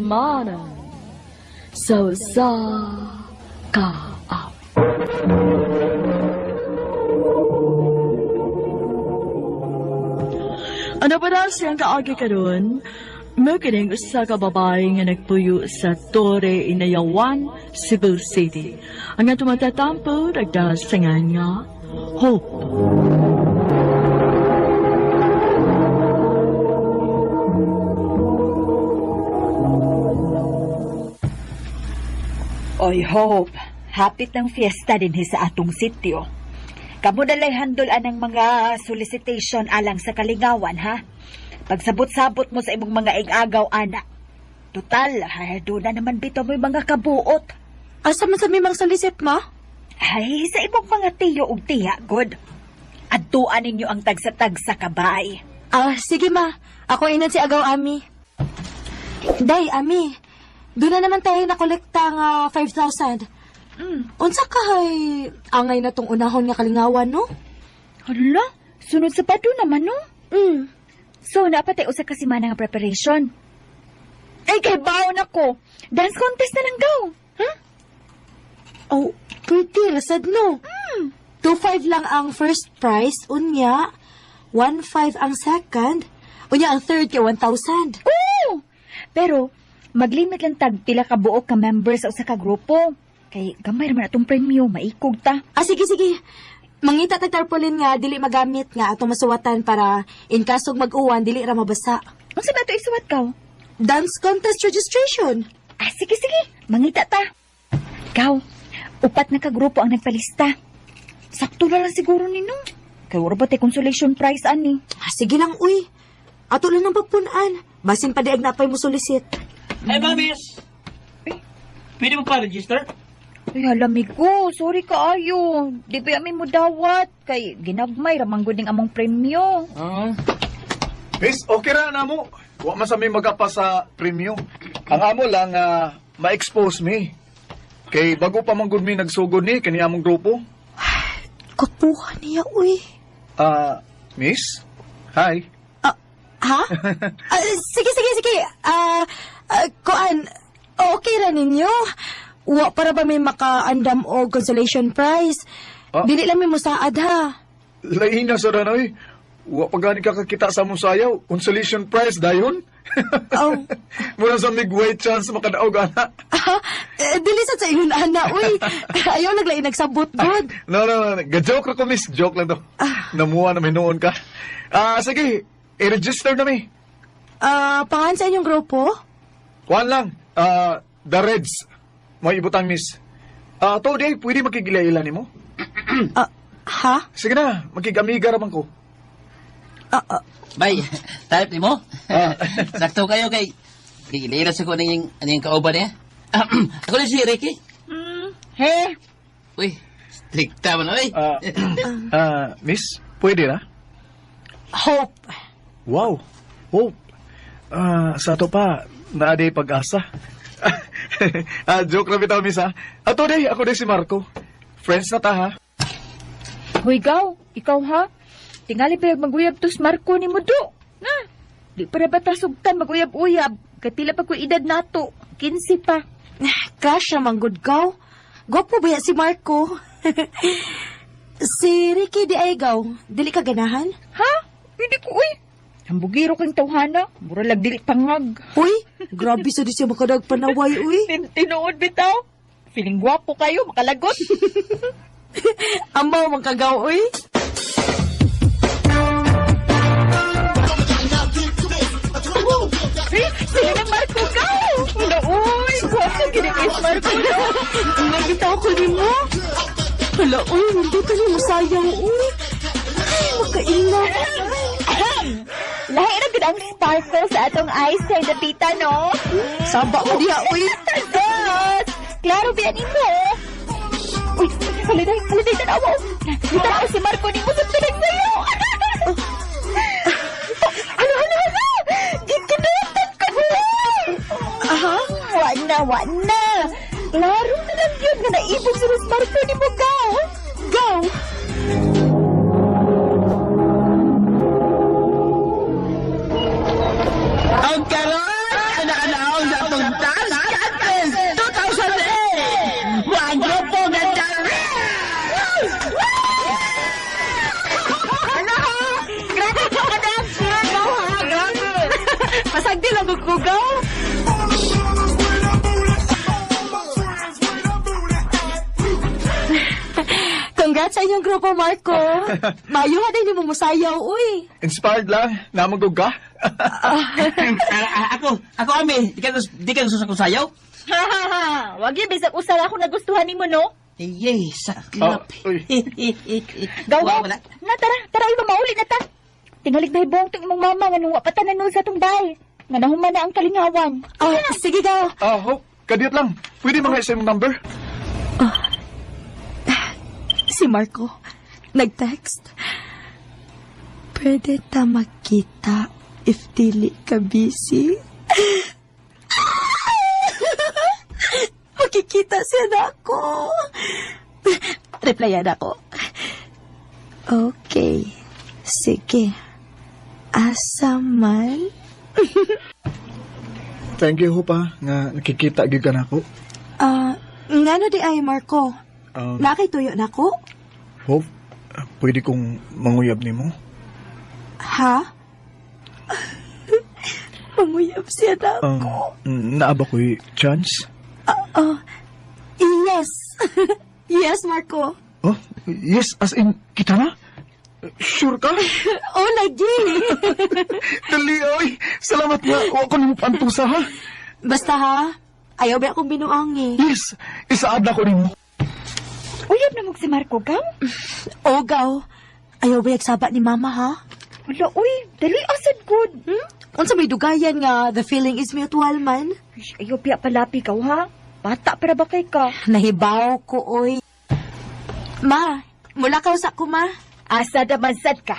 kayamanan sa usa ka app. Ano ba na siyang kaagi karon? Magkining usa ka babae nga nagpuyo sa Torre Inayawan, Cebu City. Ang nga tumatatampo nagdasangan nga Hope. Oy, Hope. Hapit ng fiesta din sa atong sityo. Kamu dalay handol anang mga solicitation alang sa kalingawan, ha? Pagsabot-sabot mo sa imong mga igagaw, anak. Total, doon na naman bito mo mga kabuot. Asa man sa mimang solicit, ma? Ay, sa imong mga tiyo ug tiya, God. Adtuan ninyo ang tagsa-tagsa kabay. Sige, ma. Ako inan si Agaw Ami. Day, Ami. Doon na naman tayo nakolekta nga 5,000. Unsa kahay angay na tong unahon nga kalingawan, no? Hala, sunod sa pado naman, no? So, napatay usa ka semana nga preparation. Ay, kay baon ako. Dance contest na lang daw. Oh, pretty rasad, no? 2,500 lang ang first prize, unya. 1,500 ang second. Unya, ang third kay 1,000. Oo! Pero, maglimit lang tag pila ka buok ka members sa usa ka grupo. Kay gamay naman atong premyo, maikog ta. Sige. Mangita tag tarpaulin nga, dili magamit nga atong masuwatan para in kasog mag-uwan, dili ra mabasa. Unsa ba ito isuwat ka? Dance contest registration. Sige. Mangita ta. Ikaw, upat na ka grupo ang nagpalista. Sakto na lang siguro ninong. Kay wala ba tayo consolation prize, ani? Sige lang, uy. Ato lang ng pagpunaan. Basin pa diag na pa'y mo solicit. Hey, Mamis! Pwede mo pa register? Ay, halamig ko. Sorry kaayo. Di ba yamin mo dawat? Kay ginagmay ramang guding among premyo. Miss, okay ra na mo. Wa man sa may magapa sa premyo. Ang amo lang ma-expose me. Kay bago pa man gud mi nagsugod ni kani among grupo. Kapuha niya, uy. Miss? Hi. Ha? Sige. Kuan, okay ra ninyo. Wa para ba may makaandam o consolation prize? Dili lang may musaad, ha? Lain na sa ranay. Wa pa gani ka kakita sa mong sayaw. Consolation prize dayon. Mura sa mig white chance makadaog ana. Dili sa ingon, ana, uy. Ayaw naglain nagsabot, God. No. Ga-joke ra ko, miss. Joke lang to. Namuha na may noon ka. Sige. I-register na mi. Pangan sa inyong grupo? Kuan lang. The Reds. May ibutang, miss. Today, pwede makigilailan ni mo? Ha? Sige na, makigamiga raman ko. Bay, type ni mo? Sakto kayo kay... Giliran sa ko na yung kauban niya. Ako na si Ricky. He? Uy, strikta mo na, uy. Miss, pwede na? Hope. Wow, Hope. Sa to pa, naaday pag-asa. Joke lang bitaw, miss, ha? Today, ako din si Marco. Friends na ta, ha? Hoy, Gaw. Ikaw, ha? Tingali pa yung mag-uyab tos Marco ni mo do. Na, di para ba tasugtan mag-uyab-uyab? Katila pa ko edad nato. 15 pa. Kasha, manggod gaw. Gwapo ba yan si Marco? Si Ricky di ay gaw. Dili ka ganahan? Ha? Hindi ko, uy. Hambugiro kang tawhana. Mura lang dili pangag. Uy, grabe sa di siya makadag panaway, uy. Tinuod bitaw. Feeling gwapo kayo, makalagot. Amaw mang kagaw, uy. Sige na, Marco, go! Wala, uy! Gwapo, ginigis, Marco, go! Nagkita ko ni mo. Hala, uy, hindi ka niyo masayang, uy. Ay, makaila. Lahi na ang sparkle sa atong eyes kay Dapita, no? Saba ko diya, uy. Yes! Klaro ba yan mo? Uy, haliday, tanawa. Tanawa si Marco ni mo sa tulig sa'yo. Ano? Gikinutan ka mo! Aha? Wana. Klaro na lang yun na naibog si Marco ni mo, Gaw. Gaw? Ang karoon! Nakalaon sa atong Pasagdi lang gugugaw. Congrats sa inyong grupo, Marco. Mayo nga din mo musayaw, uy. Inspired lang. Namagog ka? Ako, Ami, di ka gusto sa kusayaw? Ha ha ha. Wag yung bisag usal ako nagustuhan ni mo, no? Yay, saklap. uy. Gawa. Wala. Na, tara, iba mauli na ta. Tingalig na ibong itong imong mama nga nung wapatanan nun sa itong bahay. Nga nahuman na ang kalingawan. Oh, sige daw. Hope. Kadiyot lang. Pwede mga isa yung number? Si Marco, nag-text. Pwede ta magkita if dili ka busy? Makikita siya na ako. Replyan ako. Okay. Sige. Asa man? Thank you, Hope, nga nakikita gyud ka na ako. Ngano di ay, Marco? Nakituyo na ko? Hope, pwede kong manguyab ni mo? Ha? Manguyab siya na ako. Naaba ko'y chance? Yes. Yes, Marco. Oh, yes, as in, kita na? Sure ka? Oh, lagi. Dali, oy. Salamat nga. Huwag ko nimo pantusa, ha? Basta ha, ayaw ba akong binuang eh. Yes, isaad na ko nimo. Uyab na mo si Marco, Gam? Ogaw, ayaw ba yagsaba ni Mama ha? Wala, uy. Dali, asad good. Unsa may dugayan nga, the feeling is mutual man. Ayaw piya palapi ka, ha? Bata para ba kay ka? Nahibaw ko, oy. Ma, mula ka sa ko, ma. Asa naman sad ka?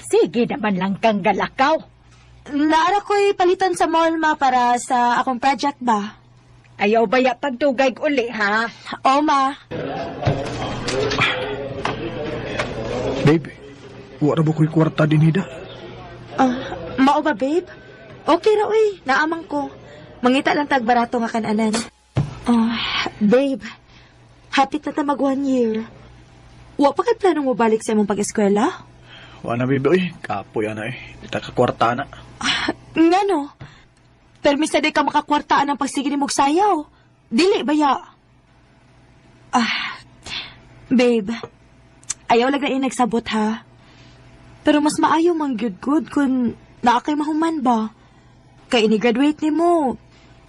Sige naman lang kang galakaw. Naara ko'y palitan sa mall, ma, para sa akong project ba? Ayaw ba ya pagdugay uli, ha? O, ma. Babe, wala ba ko'y kwarta din, Hida? Mao ba, babe? Okay ra, uy. Naamang ko. Mangita lang tagbarato nga kananan. Babe, hapit na ta mag 1 year. Wa pa kay planong mo balik sa imong pag-eskwela? Wala na, babe, oy. Kapoy na eh. Ita ka kwarta na. Ngano? Permisa di ka makakwartaan ang pagsige ni mong sayaw. Dili ba ya? Babe, ayaw lang na nagsabot ha. Pero mas maayo mang good kung naakay mahuman ba. Kaya ini-graduate ni mo.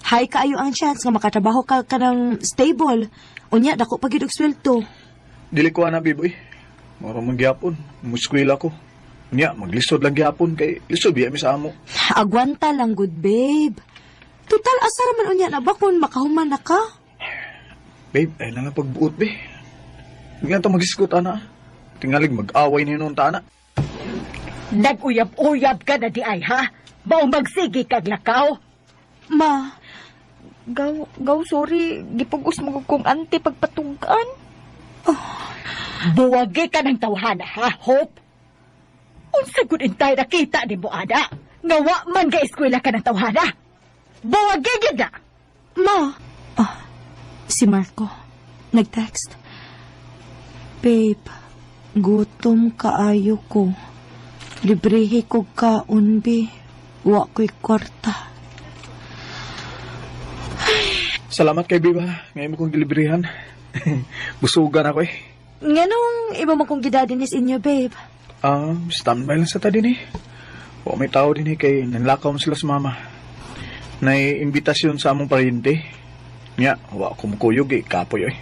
High kaayo ang chance nga makatrabaho ka ng stable. Unya, dako pagid og sweldo. Dili ko na, babe, oy. Mara mangyapon. Muskwila ko. Nya, maglisod lang gyapon kay lisod biya mi sa amo. Agwanta lang, good babe. Total, asara man unya na ba kung makahuman na ka? Babe, ay na nga pagbuot, be. Hindi nga ito mag-iskot, ana. Tingalig mag-away niyo noon, tana. Nag-uyab-uyab ka na di ay, ha? Baong magsigi kag lakaw? Ma, Gaw, sorry. Gipugos mo kong anti pagpatugan. Buwagi ka ng tawhana, ha, Hope? Unsa gud intay nakita ni mo, ada? Ngawa man ga eskwela ka ng tawhana. Buwagi gid na. Ma! Si Marco. Nag-text. Babe, gutom kaayo ko. Librehi ko kaon, be. Wa ko'y kwarta. Salamat kay babe, ha. Ngayon mo kong deliveryhan. Busugan ako, eh. Nganong iba mo kong gidadinis inyo, babe? Standby lang sa ta din, eh. O may tao din, eh, kay nanlakaw mo sila sa mama. Nai-imbitasyon sa among pariente. Nga, wa ko mukuyog, eh. Kapoy, eh.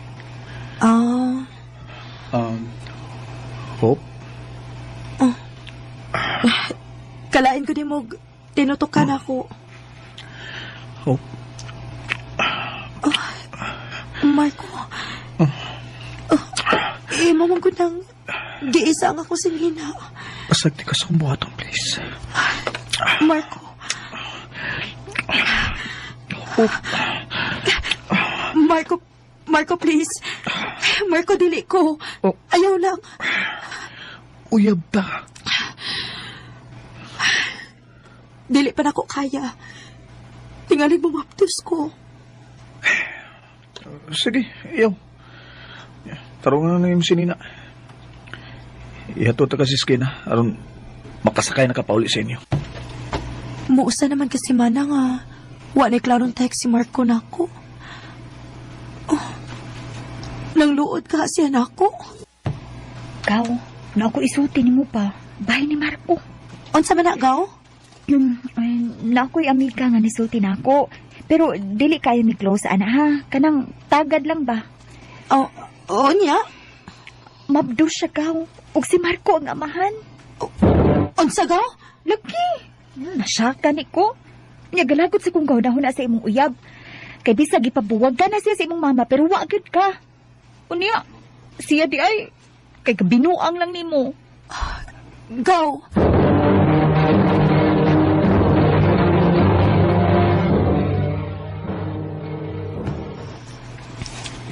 Hope? Kalain ko di mo tinutukan ako. Hope? Marco. Imo mong gunang giisa ang ako singhina. Pasagti ka sa kumbuhaton, please. Marco. Marco, please. Marco, dili ko. Oh. Ayaw lang. Uyab ta. Dili pa na ko kaya. Tingaling bumaptos ko. Sige, iyaw. Tarungan na yung sinina. Ihato ta kasi skina. Aron makasakay na kapauli sa inyo. Muusa naman kasi mana nga. Wa ni klarong text si Marco na ako. Oh, nangluod ka siya na ako. Gaw, na ako isuti ni mo pa. Bahay ni Marco. Unsa man na, Gaw? Na ako'y amiga nga nisulti na ako. Pero dili kayo ni close, ana ha. Kanang tagad lang ba? Oh, oo niya? Mabdo siya, Gaw. Ug si Marco ang amahan. Unsa, Gaw? Lagi. Nasyaka ni ko. Nya galagot sa kong gawdahon na sa imong uyab. Kay bisag ipabuwag ka na siya sa imong mama pero wa gyud ka. Unya, siya di ay kay binuang lang nimo. Gaw.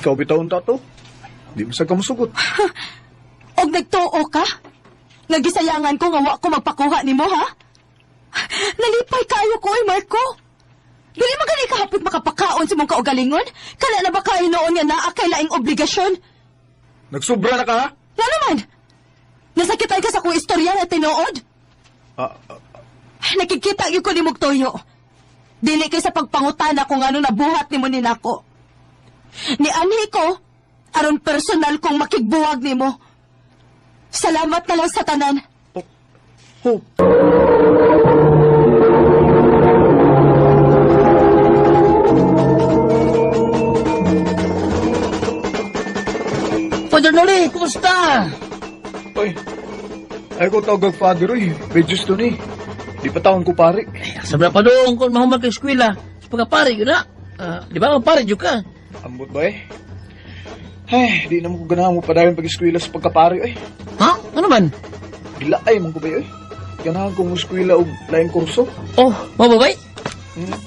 Ikaw bitawon tato. Di mo sa kamusugot. Og nagtuo ka? Nagisayangan ko nga wa ko magpakuha nimo ha? Nalipay kayo ko Marco. Dili man gani kahapit makapakaon sa mong kaugalingon? Kana na ba kayo noon nga naa kay laing obligasyon? Nagsubra na ka ha? Nga naman! Nasakitan ka sa kong istorya na tinuod? Nakikita yung ko ni Mugtoyo. Dili kay sa pagpangutana kung ano nabuhat ni mo ninako. Ni anhi ko, aron personal kong makigbuwag ni mo. Salamat na lang sa tanan. Hope. Father Noli, kumusta? Oy, ay ko tawag father oy. Bejes to ni. Di pa taon ko pare. Sabra pa doon kung mahuman ka eskwela. Sa pagkapari, yun na. Di ba, magpari yun ka? Ambot ba eh? Ay, di naman ko ganahan mo pa dahil pag-eskwela sa pagkapare ay. Ha? Ano man? Gilaay man ko ba eh? Ganahan kong eskwela o laing kurso. Oh, mababay?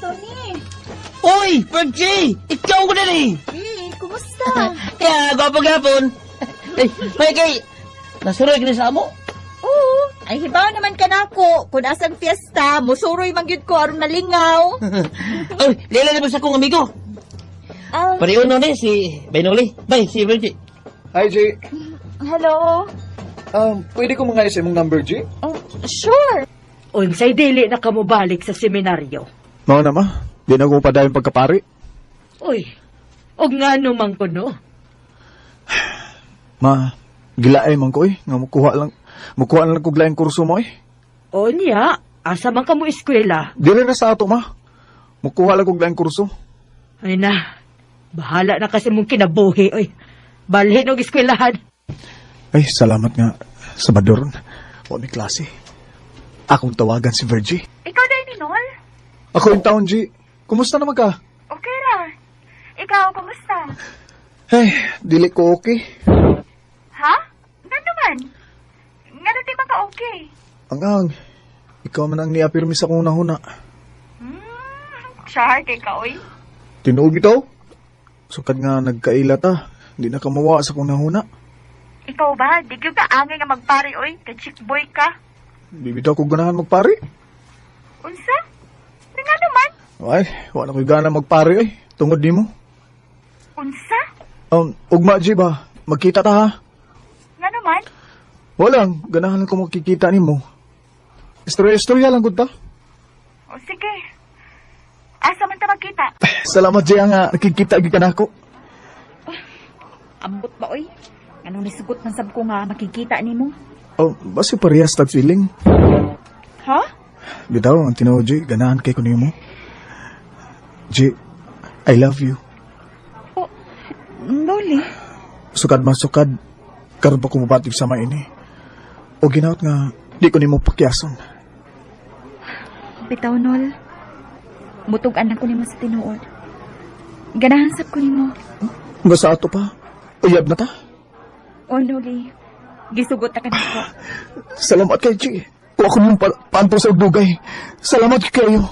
Tony! Oy, Perchi! Ikaw ko na ni! Kumusta? Kaya, gwapag-hapon. Ay, kay, nasuroy ka na sa amo? Oo. Ay, hibaw naman ka na ako. Kung asang fiesta, musuroy mangyud ko aron nalingaw. Oy, lila na ba sa kong amigo? Pariyo no ni, si Bainoli. Bay, si Perchi. Hi, Jay. Hello? Pwede ko mga sa imong number, Jay? Sure. Unsay dili na kamo balik sa seminaryo. Mao na ma. Di na ko pa dahil pagkapare. Uy, og nga naman ko no. Ma, gilaay man ko eh. Nga mukuha lang kog laing kurso mo eh. O niya, asa man kamo eskwela. Dili na sa ato ma. Mukuha lang kog laing kurso. Ay na, bahala na kasi mong kinabuhi, oy. Balhin og eskwelahan. Ay, salamat nga. Sabador. O may klase. Akong tawagan si Virgie. Ikaw din ni Nol? Ako yung taon, G. Kumusta naman ka? Okay ra. Ikaw, kumusta? Ay, dili ko okay. Ha? Nga naman? Nga di ba ka okay? Ang ikaw man ang niapirmi sa kong nahuna. Char, kay ka, oy. Tinuog ito. Sukad nga nagkaila ta. Di na kamawa sa kong nahuna. Ikaw ba? Di ka angay nga magpari, oy. Ka-chick boy ka. Bibitaw ko ganahan magpari. Unsa? Nga naman? Ay, wala ko'y gana magpari ay. Tungod ni mo. Unsa? Ugma, G ba? Magkita ta ha? Nga naman? Walang, ganahan lang ko makikita ni mo. Istorya lang gud ta. O sige. Asa man ta magkita? Salamat, G, nga nakikita ka na ako. Ambot ba, oy? Anong nisugot man sab ko nga makikita ni mo? Basi parehas tag feeling. Ha? Bitaw, ang tinawag, G, ganahan kay ko ni mo. G, I love you. Loli. Sukad masukad, karon pa kumupatig sa maini. O ginaot nga, di ko ni mo pakyason. Bitaw, Nol. Mutugan na ko ni mo sa tinuod. Ganahan sab ko ni mo. Nga sa ato pa, uyab na ta. O, Loli. Gisugot na ka na ko. Salamat kay G. Huwag ko nung paanto sa dugay. Salamat kayo.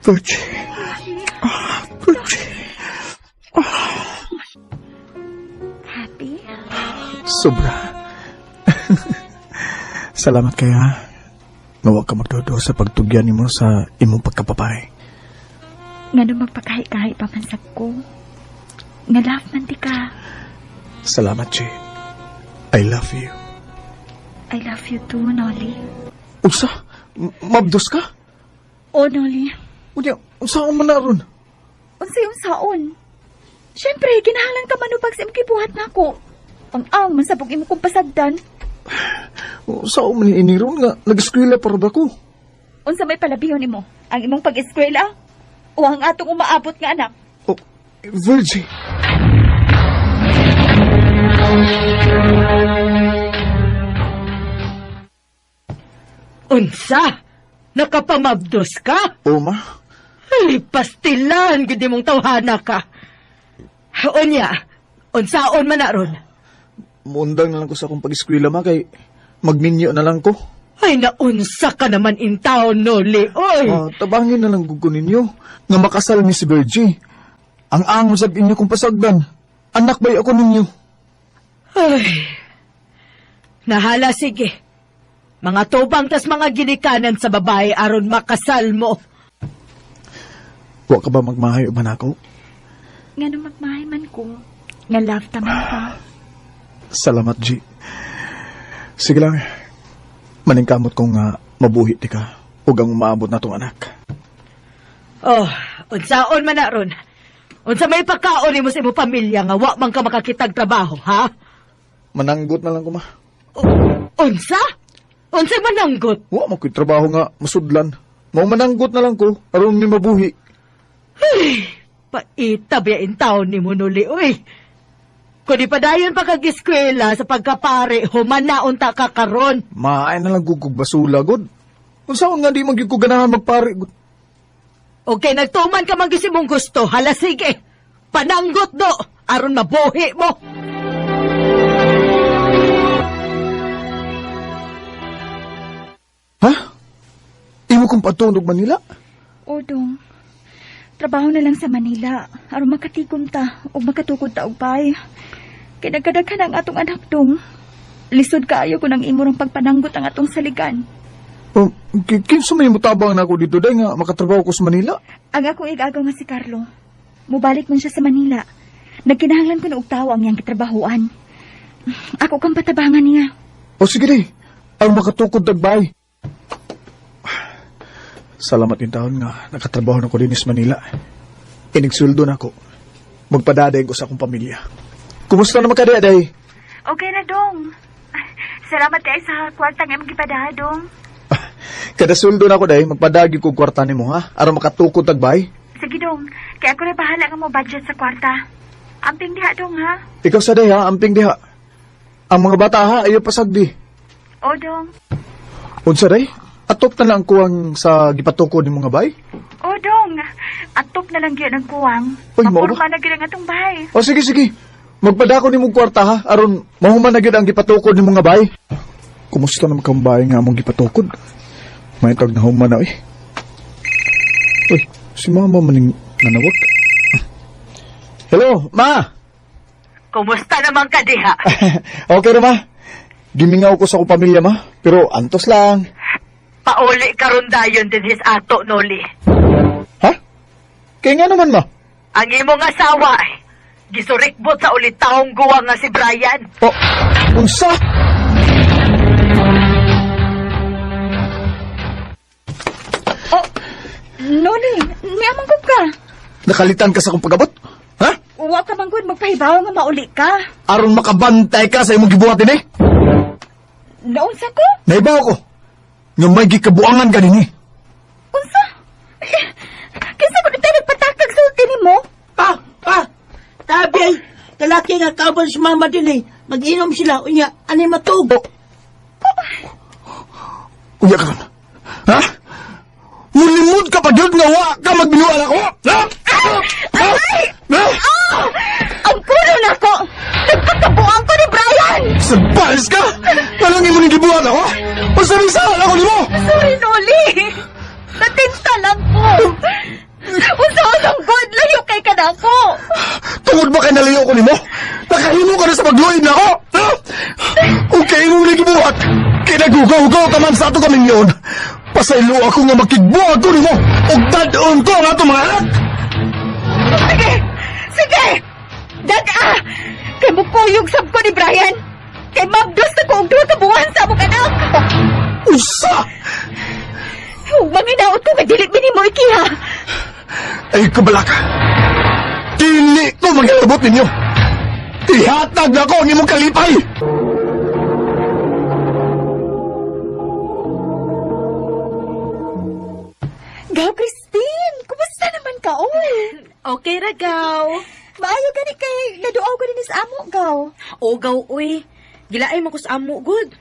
Virgie. Virgie. Happy? Sobra. Salamat kaya. Nga ka magdodo sa pagtugyan mo sa imong pagkapapay. Nga nung magpakahi-kahi pa man sab ko. Nga love man di ka. Salamat, Che. I love you. I love you too, Noli. Unsa? Mabdos ka? O, Noli. Unya, unsaan man na ron? Unsay unsaon? Siyempre, kinahanglan ka manubag sa imong gibuhat nako. Ang man sabog imo kong pasagdan. Unsaan man ini ron nga nag-eskwela para ba ko? Unsa may palabihon nimo? Ang imong pag-eskwela? O ang atong umaabot nga anak? Oh, Virgie. Unsa? Nakapamabdos ka? O, ma? Ay, pastilan, gindi mong tawhana ka. Unya, unsaon man na ron? Muundang na lang ko sa akong pag-eskwela, ma, kay magminyo na lang ko. Ay, naunsa ka naman in town, Noli. Oy! Tabangin na lang gugo ninyo nga makasal ni si Virgie. Ang amo sa inyo kong pasagdan. Anak ba'y ako ninyo? Ay, nahala, sige. Mga tubang tas mga ginikanan sa babae aron makasal mo. Wa ka ba magmahay ba na ako? Nga nung magmahay man ko. Nga love taman ka. Salamat, G. Sige lang. Maningkamot kong mabuhi di ka. Huwag ang umaabot na tong anak. Oh, unsaon man na ron. Unsa may pagkaon mo sa imo pamilya nga wa man ka makakitag trabaho, ha? Mananggot na lang ko, ma. Unsa? Unsa mananggot? Wa mo ko'y trabaho nga masudlan. Mau mananggot na lang ko aron may mabuhi. Ay, paitab ya in taon ni mo, Noli, uy. Kung di pa dayon pa kag-eskwela sa pagkapare, humanaon ta ka karon. Maay na lang gugug basula, god. Kung saan nga di magyug ko ganahan magpare, god. Okay, nagtuman ka magisi mong gusto. Hala, sige. Pananggot do, aron mabuhi mo. Ha? Imo kong patunog Manila? O, dong. Trabaho na lang sa Manila. Aron makatigom ta o makatukod ta og pay. Kinagkadaghan ang atong anak, dong. Lisod kaayo ko ng imurang pagpananggot ang atong saligan. Oh, kinsa may mutabang na ako dito dahil nga makatrabaho ko sa Manila? Ang akong igagaw nga si Carlo. Mubalik man siya sa Manila. Nagkinahanglan ko na og tawo ang iyang kitrabahoan. Ako kang patabangan niya. O sige di, ang makatukod tagbay. Salamat din taon nga nakatrabaho na ko din sa Manila. Inigsuldo na ako. Magpadaday ko sa akong pamilya. Kumusta naman ka day? Okay na, dong. Salamat kayo sa kwartang imong gipadaha, dong. Kada suldo na ako day, magpadagi ko kwarta ni mo ha, aron makatukod tagbay. Sige, dong. Kaya ako na bahala nga mo budget sa kwarta. Amping diha, dong, ha? Ikaw sa day ha, amping diha. Ang mga bata ha, ayaw pasagdi. O, dong. Unsa day? Atop na lang kuwang sa gipatukod ni mga bay? O, dong. Atop na lang yun ang kuwang. Uy, mao ba? Mapurma na yun ang atong bahay. O sige, sige. Magpadako ni mong kwarta ha, aron mahuman na gyud ang gipatukod ni mga bay. Kumusta naman kang bay nga among gipatukod? May tag na human na eh. Uy, si mama maning nanawag. Hello, ma! Kumusta naman ka diha? Okay na ma. Gimingaw ko sa akong pamilya ma, pero antos lang. Pauli karon dayon din his ato, Noli. Ha? Kaya nga naman ma. Ang imong asawa, gisurikbot sa ulitahong guwang nga si Brian. Oh, unsa? Oh, Noli, niyamang ko ka. Nakalitan ka sa akong pagabot? Ha? Uwa ka manggod, magpahibaw nga mauli ka. Aron makabantay ka sa imong gibuhatin eh. Naunsa ko? Naibaw ko. Nga may gikabuangan ka din eh. Unsa? Kinsa ko nito nagpatakag sa utin mo? Tabi ay, kalaki nga kaban si mama din eh. Mag-inom sila, unya, anay matubo. Uya ka ron. Ha? Mulimod ka pa dyan nga wa ka magbinuan ako? Ha? Ay! Ha? Ang kulo na ko! Nagkakabuang ko ni Brian! Sabals ka? Walang imo ni gibuhan ako? Pasarisahan ako ni mo! Sorry, Noli! Natinta lang ko! Unsaon ang good layo kay kanako! Tungod ba kay nalayo ko ni mo? Nakahimo ka na sa pagluid na ako? Ha? Okay mong nagibuhat. Kaya nagugaw-gaw ka man sa ato kaming yun. Pasaylo ako nga makigbuhat ko ni mo. O dadon ko ang ato mga anak! Sige! Sige! Daga! Kay mukuyog sab ko ni Brian. Kay mabdos na ko og duha ka buwan sa among anak. Usa! Ug manginaot ko kay dili minimo ikiha. Ay, kabalaka! Dili ko maghalabot ninyo! Ihatag na ko ang imong kalipay! Gaw, Christine! Kumusta naman ka, oy? Okay ra, gaw. Maayo gani kay naduaw ko din sa amo, gaw. O, gaw, uy. Gilaay mo ko sa amo, good.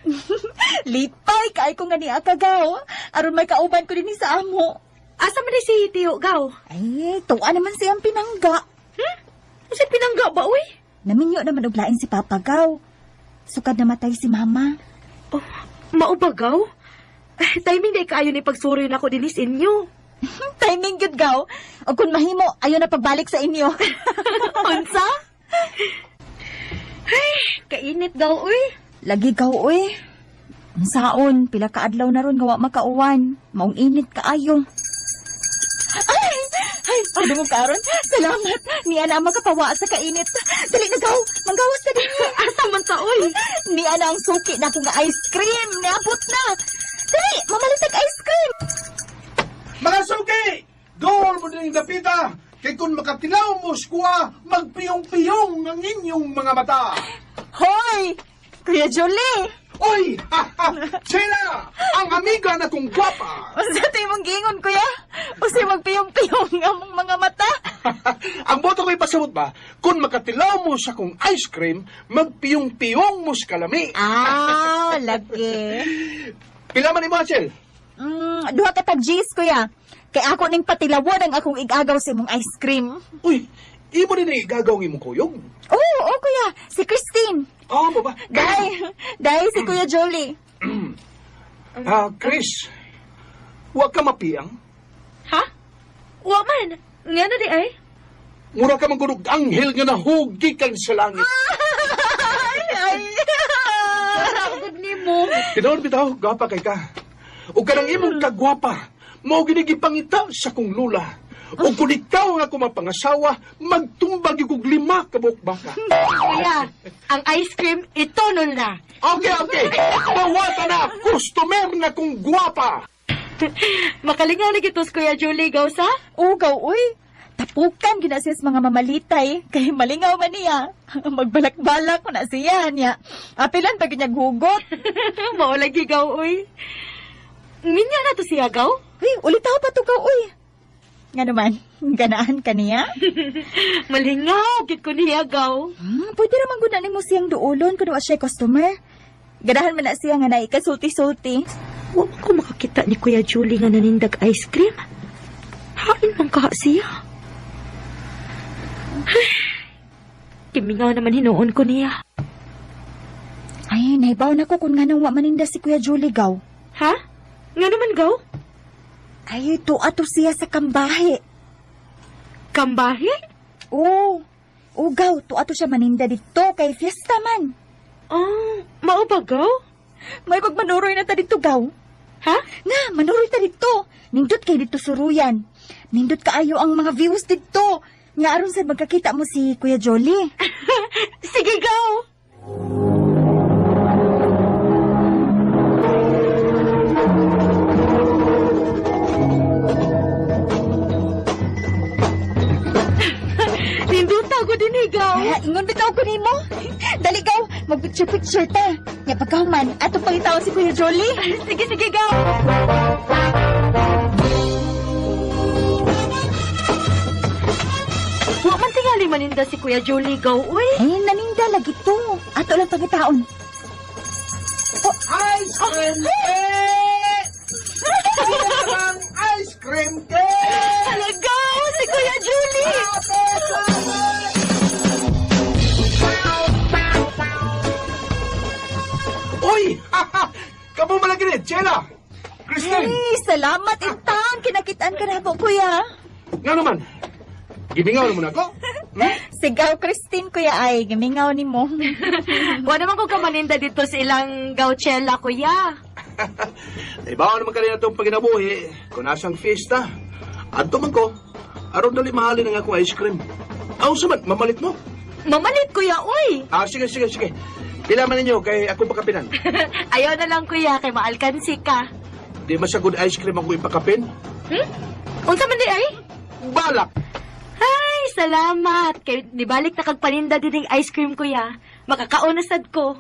Lipay, kay ko nga ni akagaw. Aron may kauban ko din sa amo. Asa man ni si Tiyo, gaw? Ay, tuwa naman siyang pinangga. Kasi pinangga ba, uy? Naminyo naman uglain si Papa, gaw. Sukad namatay si Mama. Oh, maubagaw? Timing na ikaayo ni pagsuri na ako dinis inyo. Timing good, gaw. O kung mahimo, ayaw na pagbalik sa inyo. Unsa? Ay, kainit gaw, uy. Lagi, gaw, uy. Ang saon, pila ka adlaw na ron gawa makauwan. Maong init kaayo. Ay, pwede mo karon. Salamat. Niya na makapawa sa kainit. Dali na, gaw. Manggawas na din. Asa man ta, uy? Niya na ang suki na akong ice cream. Niabot na. Dali, mamalitag ice cream. Mga suki! Doon mo din dapita! Kay kung makatilaw mo skuha, magpiyong-piyong ang inyong mga mata! Hoy! Kuya Jolie! Oy! Sila! Ang amiga na kong gwapa! Unsa tayo mong gingon, kuya? Usi magpiyong-piyong ang mong mga mata. Ang boto ko'y pasabot ba, kung makatilaw mo sa kong ice cream, magpiyong-piyong mo sa kalami! Ah, lagi. Pila man ni Marcel? Duha ka tag-G's, kuya. Kay ako ning patilawon ang akong igagaw sa imong ice cream. Uy, imo din ay gagawin mong kuyog? Oo, kuya. Si Christine. Oo ba ba? Dahil si Kuya Jolie. Chris, huwag ka mapiyang. Ha? Wa man. Nga na di ay? Mura ka magulog anghel nga nahugi kang sa langit. Ay. Good ni mo. Tinood bitaw, gwapa kay ka. O kanang imong kagwapa, mao ginigipangita sa kong lula. O kung ikaw nga akong mapangasawa, magtumbag yung 5 ka bukbaka. Kuya, ang ice cream, itunol na. Okay. Bawata na, customer na kong gwapa. Makalingaw na gitos, Kuya Julie, gaw sa? Ugaw, uy. Tapukan ginasis mga mamalitay. Kay malingaw man niya. Magbalak-balak ko na siya niya. Apilan pag niya gugot. Maulagi gaw, uy. Minya na to siya, gaw? Uy, ulitaw pa to ka, uy. Nga naman, ganaan ka niya? Malingaw, git ko niya, gaw. Pwede naman guna ni mo siyang duulon kung siya customer. Ganahan man na siya nga na ikasulti-sulti. Huwag ko makakita ni Kuya Julie nga nanindag ice cream. Hain man ka siya. Kimingaw naman hinuon ko niya. Ay, naibaw na ko kung nga nang maninda si Kuya Julie, gaw. Ha? Nga naman, gaw? Ay, ato siya sa kambahe. Kambahi? Oo. Ugaw, ato siya maninda dito kay fiesta man. Oh, mao ba, gaw? May pagmanuroy na ta dito, gaw. Ha? Nga, manuroy ta dito. Nindot kay dito suruyan. Nindot kaayo ang mga views dito. Nga aron sa magkakita mo si Kuya Jolie. Sige, gaw. Ninduta ko din, gaw. Ingon bitaw ko nimo. Dali, gaw. Mag-picture-picture ta. Nga pagkahuman, ato pangitawon si Kuya Jolie. Sige, gaw. Wa man tingali maninda si Kuya Julie, gaw, uy. Ay, naninda lagi to. Ato lang pangitaon. Ice cream cake! Ang ice cream cake! Talagaw, si Kuya Julie. Uy! Kamu malagi ni, Chela! Christine! Ay, salamat, Intang. Kinakitaan ka na po, Kuya. Nga naman, gibingaw mo na ako? Sigaw, Christine, Kuya, ay. Gamingaw ni mo. Wa naman ko ka maninda dito sa ilang gauchela, Kuya. Ibawa naman kanina itong paginabuhi kung nasang fiesta. Adto man ko, aron dali mahalin ang akong ice cream. Aw saman, mamalit mo. Mamalit, kuya, uy! Sige. Pila man ninyo kay ako pakapinan. Ayaw na lang, kuya, kay maalkansi ka. Di masagod ice cream ako ipakapin. Unsa man di ay? Balak! Ay, salamat. Kay nibalik na kagpaninda din ng ice cream, kuya. Makakaunasad ko.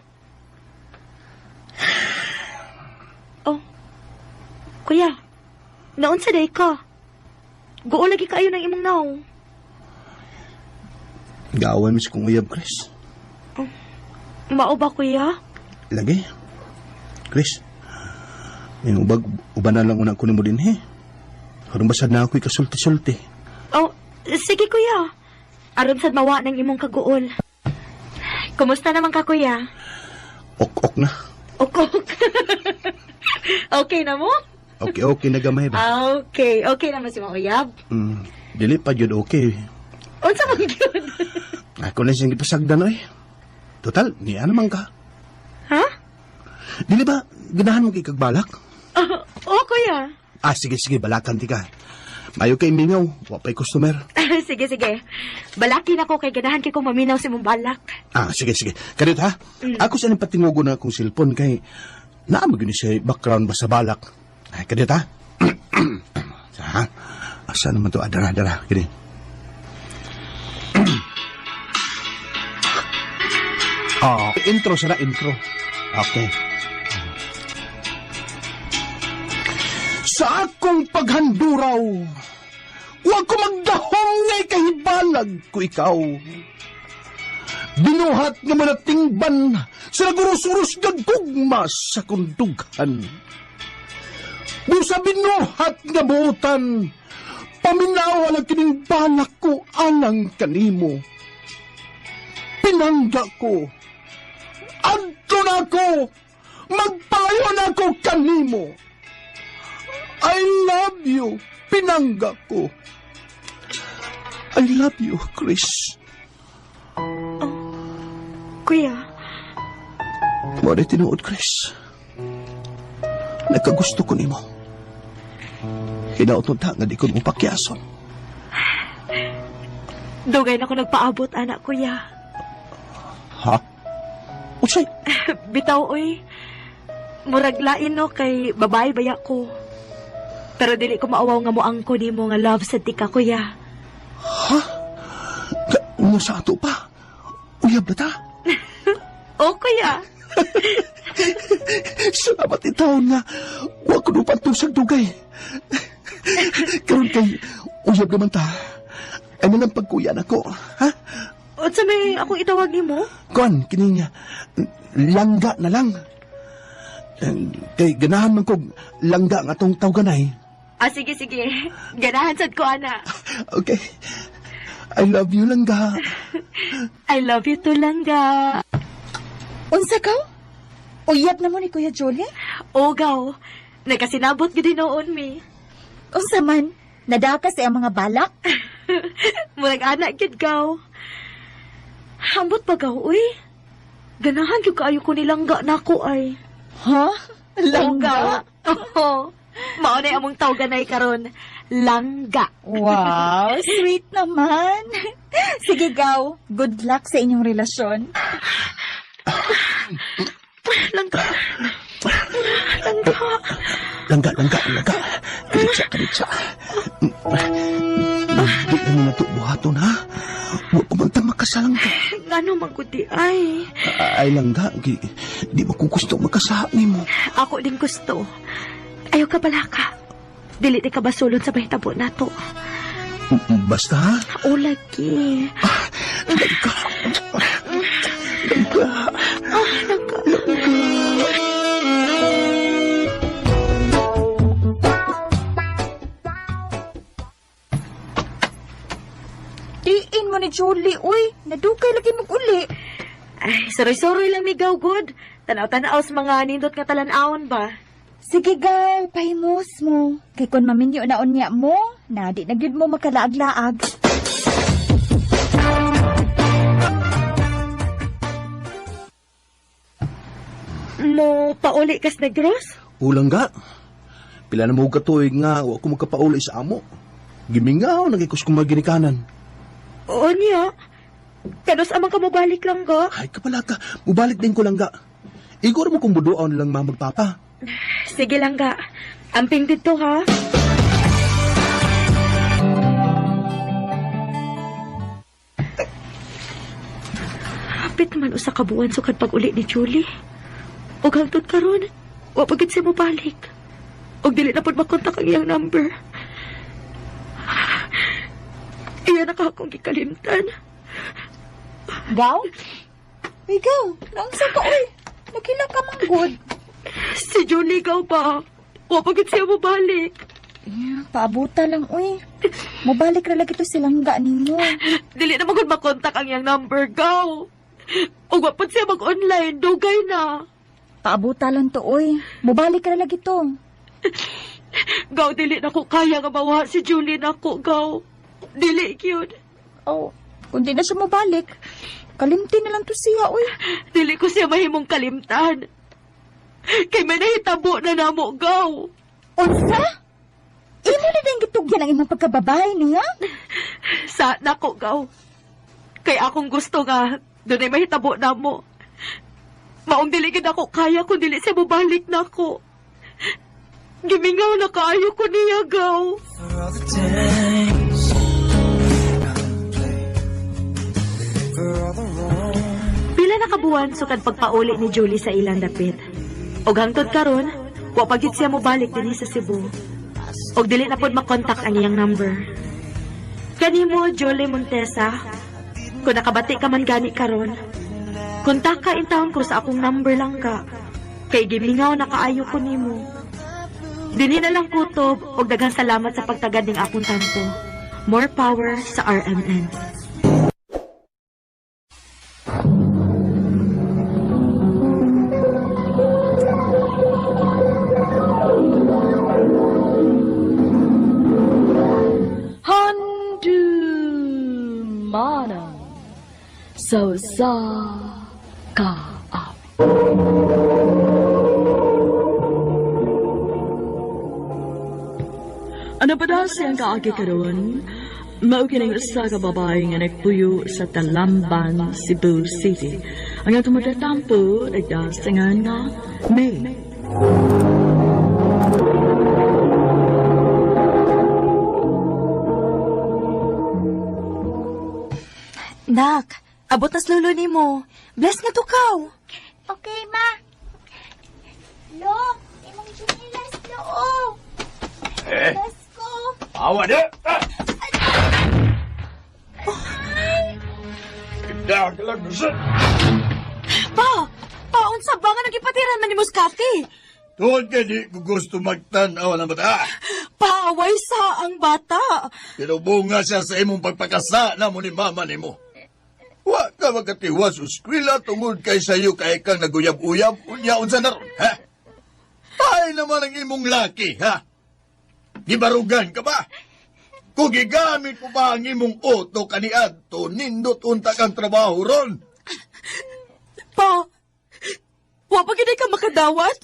Oh. Kuya, naunsa day ka? Guo lagi kayo ng imong naong. Gawan mo si kong uyab, Chris. Mao ba, kuya? Lagi. Chris, may ubanan lang unang kunin mo din, he. Harang basad na ako'y kasulti-sulti. Oh, sige, kuya. Aron sad mawa ng imong kaguol. Kumusta naman ka, kuya? Ok na. Ok. Okay na mo? Okay na gamay ba? Okay naman si Makuyab. Dili pa yun okay. Unsa man gyud? Ako na siyang ipasagdan, oy. Total, niya naman ka. Ha? Dili ba, ganahan mo kikagbalak? Kuya. Sige, balakan ti ka. Mayo kay mingaw, wapay customer. Sige. Balaki na ko kay ganahan kay kong maminaw si mong balak. Sige. Kanit ha? Ako sa nang patinugo na akong cellphone kay naamag yun siya background ba sa balak. Kanit ha? Ha? Asa naman to? Dara. Kini. Intro. Okay. Sa akong paghanduraw, huwag ko magdahong ngay kahibalag ko ikaw. Binuhat nga manatingban sa nagurus-urus gagugma sa kundughan. Busa binuhat nga buutan, paminawa lang kining balak ko alang kanimo. Pinangga ko, adto na ko, magpayo na ko kanimo. I love you, pinangga ko. I love you, Chris. Kuya. Mo rin tinuod, Chris. Nagkagusto ko nimo. Hinautod nga di ko mo pakyason. Dugay na ko nagpaabot, anak, kuya. Ha? Utsay? Bitaw, oy. Murag lain no kay babae baya ko. Pero dili ko maawaw nga moangko nimo nga love sa tika, kuya. Ha? Nga sa ato pa? Uyab na ta? O, kuya. Salamat itaon nga. Huwag ko nupang tusag dugay. Karoon kay uyab naman ta. Ano nang pagkuyan ako, ha? O, sabi akong itawag nimo? Kuan, kining langga na lang. Kay ganahan man kog langga nga tong tawganay. Sige. Ganahan sad ko, ana. Okay. I love you, langga. I love you too, langga. Unsa ka? Uyab na mo ni Kuya Julie? Ogaw. Nagkasinabot gid noon mi. Unsa man? Nadaka sa mga balak? Murag anak gid gaw. Hambot pa gaw, uy. Ganahan gyud kaayo ko nilangga nako ay. Ha? Langga? Oo. Mao na among tawganay karon. Langga. Wow, sweet naman. Sige, Gaw. Good luck sa inyong relasyon. Langga. Langga. Kalitsa. Di mo na ito buhaton, ha? Huwag ko bang makasalang ka. Ngano magudi ay. Ay, langga. Di mo ko gusto makasahan mo. Ako din gusto. Ayaw ka bala ka. Dili di ka basulod sa bahitabo na to. Basta, ha? O lagi. Langga. Diin mo ni Julie, uy. Nadugay lagi mag-uli. Ay, soroy-soroy lang mi gaw, good. Tanaw-tanaw sa mga nindot nga talan-aon ba? Sige, Gaw. Pahimos mo. Kay kung maminyo na unya mo, na di na gyud mo makalaag-laag. Mo pauli kas negros? Ulang ga. Pila na mo katuig nga, huwag ko magkapauli sa amo. Gimingaw, nagikos kong maginikanan. O niya. Kanus amang ka mabalik lang ga? Ay, kapala ka. Mubalik din ko lang ga. Igor mo kung buduan lang magpapa. Sige lang ga. Amping dito ha. Hapit naman usa ka buwan sukad pag-uli ni Julie. Og hangtod karon, wa pagid siya mo balik. Og dili na pud makontak ang iyang number. Iya na ka akong gikalimtan. Gaw? Ikaw, nangsa ka, uy. Nakila ka mang good. Si Julie gaw ba? Wa pagid siya mo balik. Paabuta lang, uy. Mubalik ra lagi to silang ga nimo. Dili na magud makontak ang iyang number gaw. Og wa pud siya mag-online, dugay na. Paabuta lang to, uy. Mubalik ra lagi to. Gaw, dili na ko kaya nga mawa si Julie na ko, gaw. Dili, yun. Oh, kung di na siya mabalik, kalimti na lang to siya, uy. Dili ko siya mahimong kalimtan. Kay may nahitabo na namo, gaw. Unsa? Imo na din gitugyan ang imong pagkababae niya? Sa nako, gaw. Kay akong gusto nga, doon ay mahitabo namo. Maong dili gid ako kaya kung dili siya mabalik na ko. Gimingaw na kaayo ko niya, gaw. Pila na kabuwan sukad pagpauli ni Julie sa ilang dapit. Og hangtod karon, wa pagit siya mobalik dinhi sa Cebu. Og dili na pod makontak ang iyang number. Kanimo, Julie Montesa, kung nakabati ka man gani karon, kontak ka in town ko sa akong number lang ka. Kay gimingaw na kaayo ko nimo. Dinhi na lang kutob og daghang salamat sa pagtagad ning akong tanto. More power sa RMN. Manang so sa ka up. Ano pa daw siyang kaagi karon? Maukining sa kababae nga nagpuyo sa Talamban, Cebu City. Ang atong matatampo, nagdasingan nga May. Nak, abot nas lolo nimo. Bless nga tukaw. Okay, ma. Lo, imong chinilas, lo. Let's go. Awa na! Ganda ka lang, Nusa. Pa, paunsa ba nga nagipatiran man ni Muscati? Tuod ka di ko gusto magtanaw ng bata. Paaway sa ang bata. Pero bunga siya sa imong pagpakasa na mo ni mama ni mo. Wa ka magkatiwas o skwila tungod kay sayo kay kang naguyab-uyab unya unsa na ron, ha? Ay naman ang imong laki, ha? Gibarugan ka ba? Kung gigamit mo ba ang imong oto kaniadto, nindot unta kang trabaho ron? Pa, wa pa gid ka makadawat?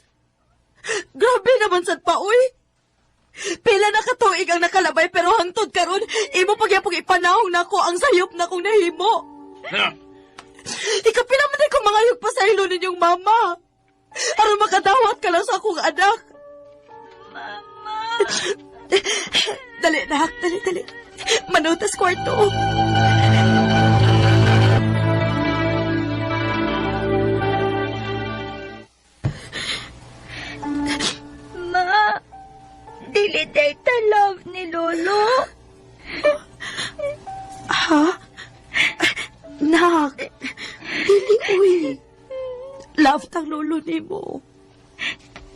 Grabe naman sad pa, uy. Pila na katuig ang nakalabay pero hangtod karon imo pagyapog ipanahong nako ang sayop na kong nahimo. Ikapila man ko mga yug pa sa ilo ninyong mama. Aron makadawat ka lang sa akong anak. Mama. Dali, nak. Dali. Manutas kwarto. Ma, dili data love ni Lolo. Ha? Nak, dili, uy. Love tang lolo ni mo.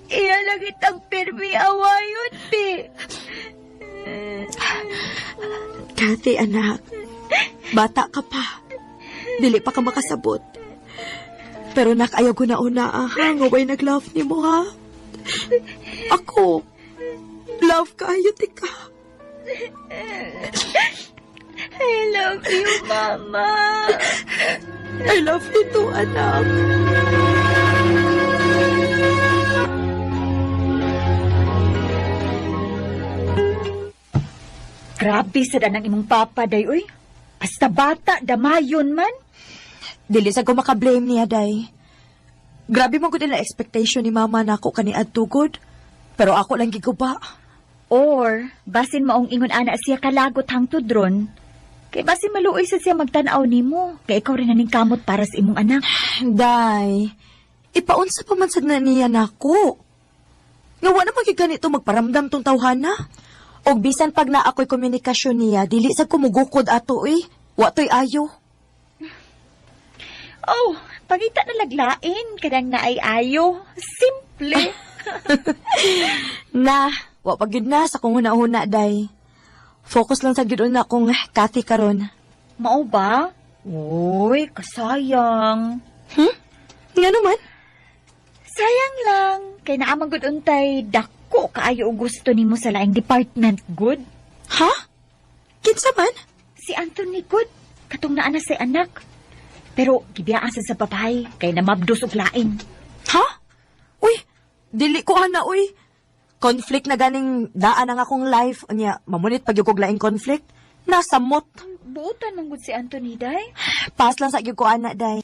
Iya lang itang pirmi awayon, pi. Kati, anak. Bata ka pa. Dili pa ka makasabot. Pero nak, ayaw ko na una, ha? Ngaway nag-love ni mo, ha? Ako. Love ka, ayuti ka. I love you, Mama. I love you too, anak. Grabe sa danang imong papa, day, uy. Basta bata, damayon man. Dili sa ko makablame niya, day. Grabe man gud na expectation ni mama na ako kani adtugod. Pero ako lang giguba. Or, basin maong ingon ana siya kalagot hangtod ron. Kay basin maluoy sa siya magtanaw nimo. Kay ikaw rin naning kamot para sa imong anak. Day, ipaunsa pa man sad na niya nako. Nga wala man ganito magparamdam tong tawhana. Og bisan pag na ako'y komunikasyon niya, dili sa kumugukod ato Wa to'y ayo. Oh, pagita na laglain, kadang na ay ayo. Simple. Na, wa pa gyud na sa kung huna-huna, day. Focus lang sa gyud na kung Kathy karon. Mao ba? Uy, kasayang. Nga naman? Sayang lang. Kay naamang gud untay dako kaayo og gusto nimo sa laing department good. Ha? Kinsa man? Si Anthony good. Katong naa na si anak. Pero gibiyaan sa babae kay namabdos og lain. Ha? Uy, dili ko ana, uy. Conflict na ganing daan ang akong life. Anya, mamunit pag yung laing conflict. Nasa mot. Buutan man gud si Anthony, day. Pas lang sa ko ana, day.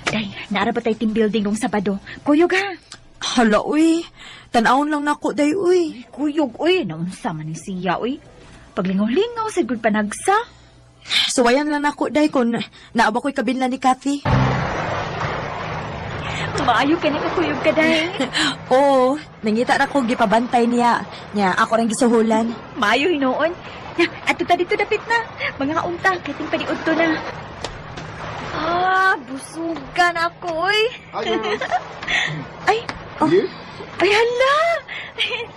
Day, naara ba tayo team building nung Sabado? Kuyog ha? Hala, uy. Tanawon lang nako, day, uy. Kuyog, uy. Naunsa man ni siya, uy. Paglingaw-lingaw sa good panagsa. Suwayan lang ako, day, kung naaba ko'y kabinla ni Kathy. Maayo ka na kakuyog ka, day. Oo, nangita na ko gipabantay niya. Nya, ako rin gisuhulan. Maayo hinoon. Ato ta dito dapit na. Mga unta, kating paniud to na. Busugan ako, uy. Ay, oh. Yeah? Ay, hala.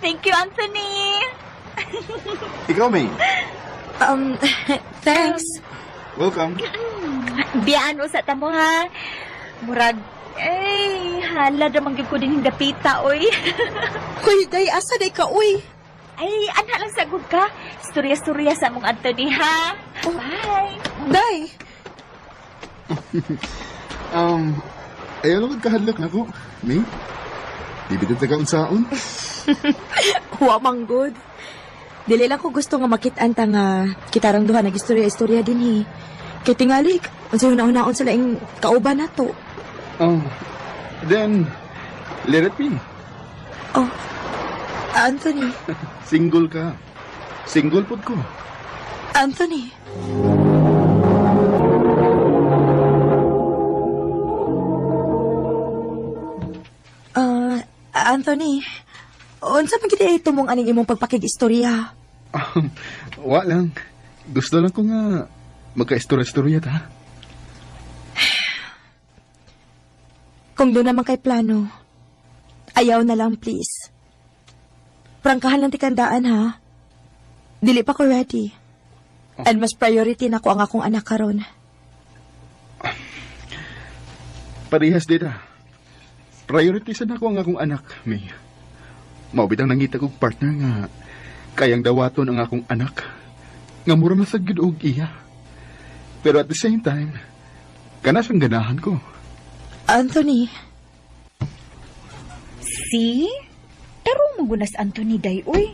Thank you, Anthony. Ikaw, May. Thanks. Welcome. Biyaan mo sa tamo, ha? Murag, hala naman ko din dapita, uy. Uy, day, asa day ka, uy? Ay, anak lang sagod ka. Storya-storya sa mong Anthony, ha? Bye. Day. Ayaw naman kahadlok na ko. May? Bibitid na kaunsaon. Wa man good. Dili lang ko gusto nga makitaan ta nga kitarang duha nag-istorya-istorya din Kay tingali, unsay una-unaon sa laing kauban nato. Then, let it be. Oh, Anthony. Single ka. Single pod ko. Anthony. Anthony, unsa man gid tumong aning imong pagpakig-istorya? Wa lang. Gusto lang ko nga magka-istorya-istorya ta. Kung doon naman kay plano, ayaw na lang please. Prangkahan lang tikandaan ha. Dili pa ko ready. And mas priority na ko ang akong anak karon. Parehas din priority sa ako ang akong anak, May. Maubitang nangita kong partner nga kayang dawaton ang akong anak. Nga mura masagid og iya. Pero at the same time, kanas ang ganahan ko. Anthony. See? Tarong magunas Anthony, day, uy.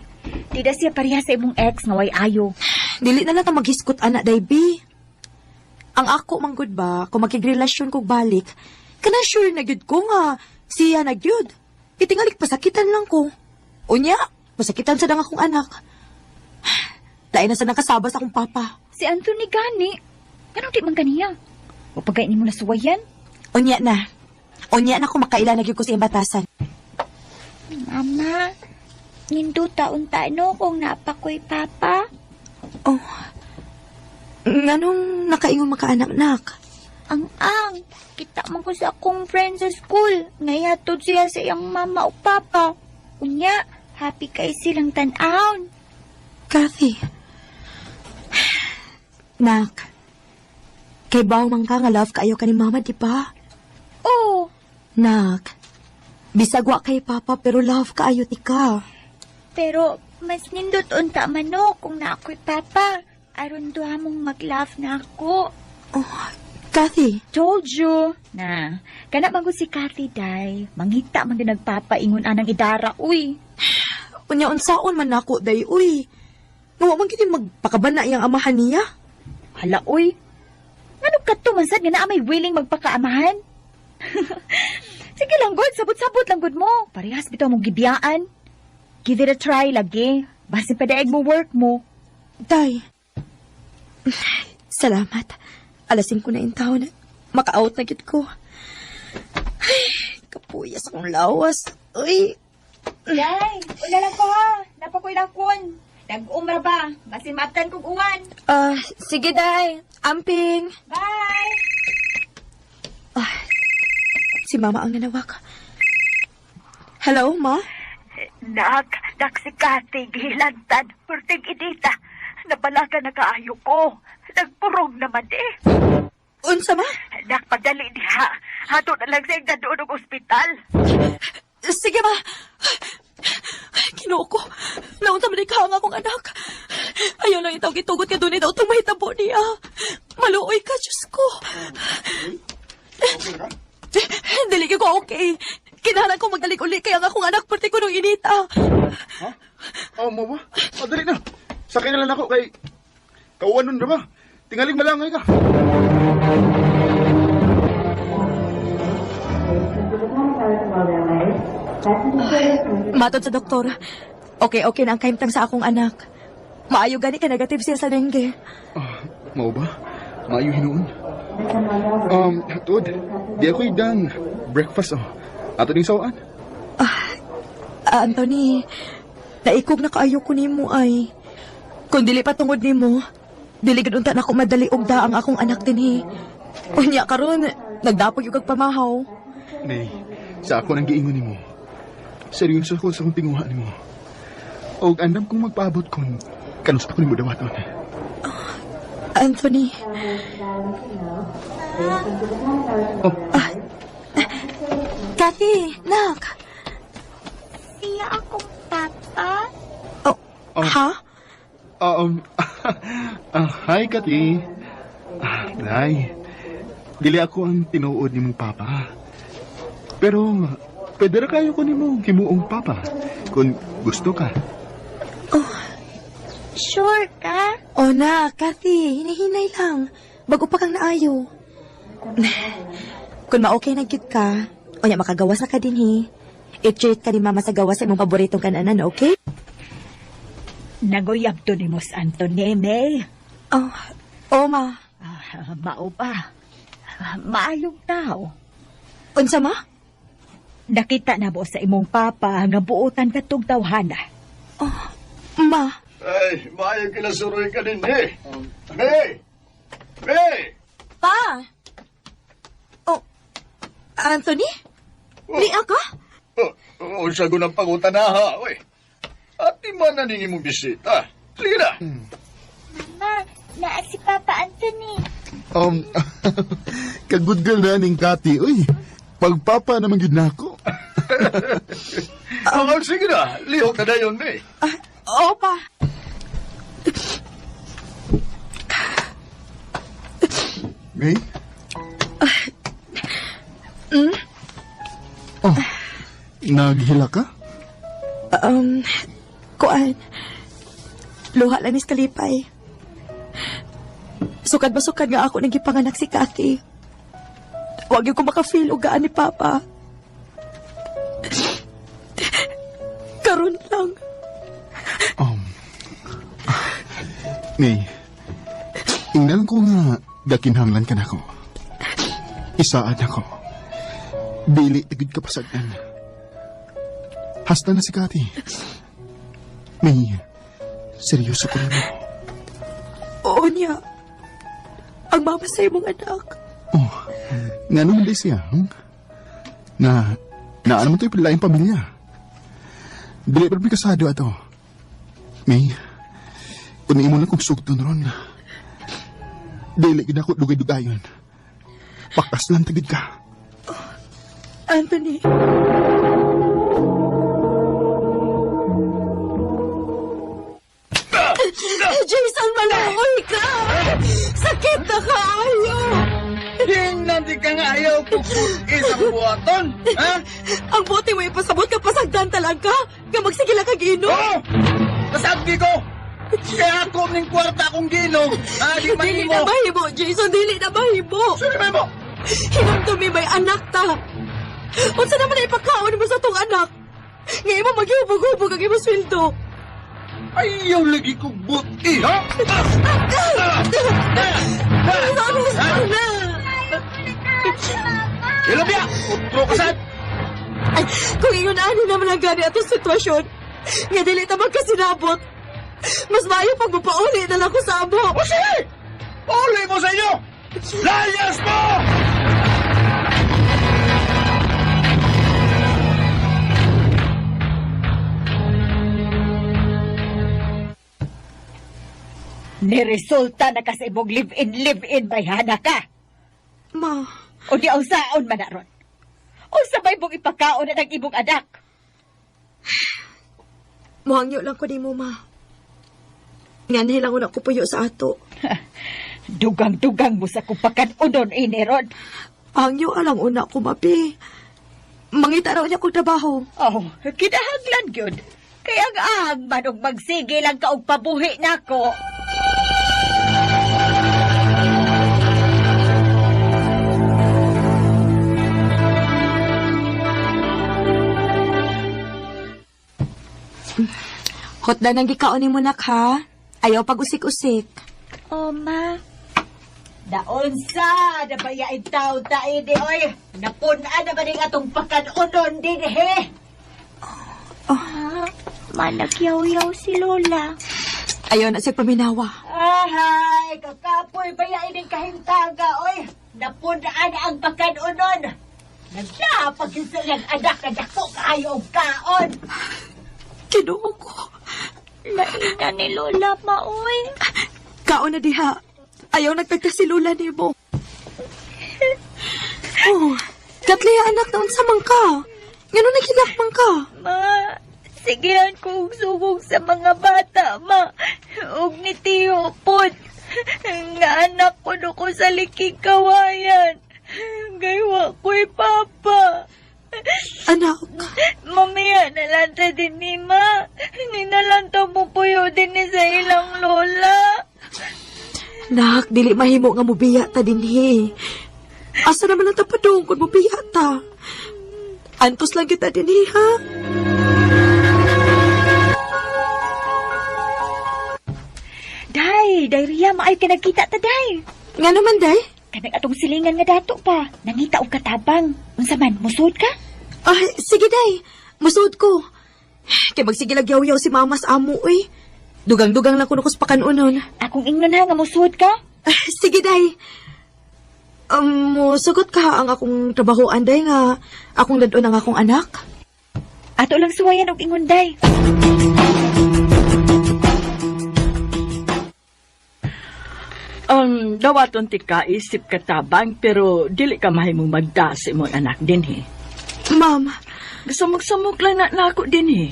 Tida siya pareha sa imong ex nga way ayo. Dili na lang ta maghiskot anak, day, B. Ang ako, manggod ba, kung makigrelasyon kong balik, kana sure na gyud ko nga siya na gyud. Itingalik pasakitan lang ko. Unya, pasakitan sa dang akong anak. Dahil na sa nakasaba sa akong papa. Si Anthony gani. Anong di man kaniya? O pagkain mo na suwayan? Unya na. Unya na kung makaila na gyud ko sa iyang batasan. Mama, nindo taon-ta no kung napakoy papa. Oh, nganong nakaingon makaanak-nak? Ang, kita man ko sa akong friend sa school. Ngayatod siya sa iyang mama o papa. Unya, happy kay silang tan-aon. Kathy. Nak, kay baw man ka nga love kayo ka ni mama, di ba? Oo. Nak, bisag wa kay papa pero love kaayo ti ka. Pero mas nindot unta man no kung na ako'y papa. Aron doha mong mag-love na ako. Oh, Kathy. Told you. Na, kana man ko si Kathy, day. Mangita man din nagpapaingon anang idara, uy. Unya unsaon man nako, day, uy. Nga man gini magpakabana iyang amahan niya. Hala, uy. Ano ka to, mansad nga na may willing magpakaamahan? Sige lang, God. Sabot-sabot lang, God mo. Parehas bitaw mong gibiyaan. Give it a try lagi. Basta padaig mo work mo. Day. Salamat. Alasin ko na yung taon na maka-out na gid ko. Ay, kapuyas akong lawas. Uy. Yay, wala lang ko ha. Napakoy lang kun. Nag-umra ba? Basin maaptan kong uwan. Sige, Day. Amping. Bye! Si Mama ang nanawag. Hello, Ma? Nak si Kati, gihilantad, purtig idita. Napalaga na kaayo ko. Nagpurong naman Unsa, Ma? Nak, pagdali diha. Hato na lang sa doon ng ospital. Sige, Ma. Ginoo ko. Naunta man ikahang akong anak. Ayaw lang itaw gitugot ka doon daw itong mahitabo niya. Maluoy ka, Diyos ko. Dili ko okay. Kinahalan ko magdalik-uli kaya nga akong anak pati ko nung inita. Ha? Mama. Dali na. Sakay na lang ako kay... Kauwan nun na ba? Tingaling malangay ka. Matod sa doktor. Okay na ang kaimtang sa akong anak. Maayo gani ka negative siya sa dengue. Mao ba? Maayo hinuon. Tod. Di ako idang breakfast Ato ning sawaan. Anthony, naikog na kaayo ko nimo ay. Kung dili pa tungod nimo, dili gid unta nako madali og daang akong anak dinhi. Unya karon, nagdapog yung kagpamahaw. Nay, sa ako nang giingon nimo. Seryoso ko sa akong tinguha nimo. Og andam kong magpaabot kung kanus ako nimo dawaton. Anthony. Kathy, nak. Siya akong papa. Ha? Hi, Kati. Nay, dili ako ang tinuod ni mong papa. Pero, pwede ra kayo ko ni mong himuong papa. Kung gusto ka. Sure ka? Na, Kathy, hinahinay lang. Bago pa kang naayo. Kung ma-okay na gyud ka, o nya makagawas na ka din i-treat ka ni Mama sa gawas sa imong paboritong kananan, okay? Naguyab to ni Mos Anthony, May. Ma. Mao pa. Maayong tao. Unsa, Ma? Nakita na mo sa imong papa nga buotan ka tong tawhana. Ma. Ay, maayo kinasuroy ka din, Hey! Pa! Anthony? Liya ka? Unsa ko ng pangutanaha, oy. Ati man na ningi mong bisita. Sige na. Mama, naa si Papa Anthony. Kagudgal na ning Kati, uy. Pagpapa naman yun na ako. Sige na, lihok na na yun, Pa. May? Naghila ka? Kuan. Luha lang ni Kalipay. Sukad ba sukad nga ako nagipanganak si Kati. Huwag yung ko maka-feel o gaan ni Papa. Karon lang. May, ingnan ko nga gakinhanglan ka na ko. Isaad ako. Dili, tigid ka pasagdan. Hasta na si Kati. May, seryoso ko na. Oo niya. Ang mama sa imong anak. Nga naman di siya, Na naman ito'y palaing pamilya. Dili pa kasado ato. May, kung imo na kong sugton ron. Dili gid ako dugay-dugayon. Pakas lang tagid ka. Anthony. Jason, malangoy ka! Sakit na kaayo! Hindi ka nga ayaw isang buhaton, ha? Ang buti mo ipasabot ka pasagdan talaga! Nga magsigila ka gino! Nasabi ko! Kaya ako ning kwarta akong ginom. Di man Dili mo. na mahimo, Jason. Dili na mahimo. Sino mo? Hinamdumi may anak ta. Unsa naman na ipakaon mo sa tong anak? Ngayon mo maghubog-hubog ang imong sweldo. Ayaw lagi kong buti, ha? Ilabya! Utro ka saan? Ay, kung ingon ani naman ang gani atong sitwasyon, nga dili ta magkasinabot, mas maayo pag mapauli na lang ko sa amo. O sige! Uli mo sa inyo! Layas mo! Niresulta na kasi mong live-in, bayhana ka. Ma, O di ausaon man na ron. O sabay mong ipakaon na ng ibong anak. muhangyo lang ko di mo, ma. Nga lang una ko puyo sa ato. Dugang-dugang mo sa kupakan-unon, Ron. Hangyo alang una ko, mapi. Mangita raw niya kong trabaho. Oh, kinahanglan yun. Kaya ang ahang manong magsige lang ka og pabuhi na ko. Hotda nang gikaon ni mo, nak, ha? Ayaw pag-usik-usik. Oh, ma. Daon sa, nabayain tao ta ini, oy. Napunaan na ba rin atong pakan-unon din, he? Managyaw-yaw si Lola. Ayaw na siya paminawa. Ahay, kakapoy bayain ng kahintaga, oy. Napunaan na ang pakan-unon. Nagdapag yung silang anak na dako kayo og kaon. Kinuha ko. Laina ni Lola, maoy. Kaon na diha. Ayaw nagtagkasilula ni mo. Oh, katliya anak na unsa man ka. Ngano nagilakman ka? Ma, sigihan kong subog sa mga bata, ma. Ug ni Tiyo pod. Nga anak ko no ko sa liking kawayan. Gaywa ko'y papa. Anak. Mamaya nalanta din ni ma. Ninalanta mo puyo din ni sa ilang lola. Nak, dili mahimo nga mubiya ta dinhi. Asa naman ang tapadong kung mubiya ta? Antos lang kita dinhi, ha? Day, Riya, maay ka nagkita ta, day. Nga naman, day? Kanang atong silingan nga dato pa. Nangita og katabang. Unsa man, musod ka? Ah, sige, day. Musod ko. Kay magsige lagyaw-yaw si mama sa amo, eh. Dugang-dugang lang ko sa pakanunon. Akong ingnon ha, nga musod ka? Ah, sige, day. Musugot ka ang akong trabahoan, day, nga akong dadon ang akong anak. Ato lang suwayan og ingon, day. Dawaton ti ka isip katabang pero dili ka mahimong magdasi mo anak din he. Ma'am. Samok-samok lang na ako din he.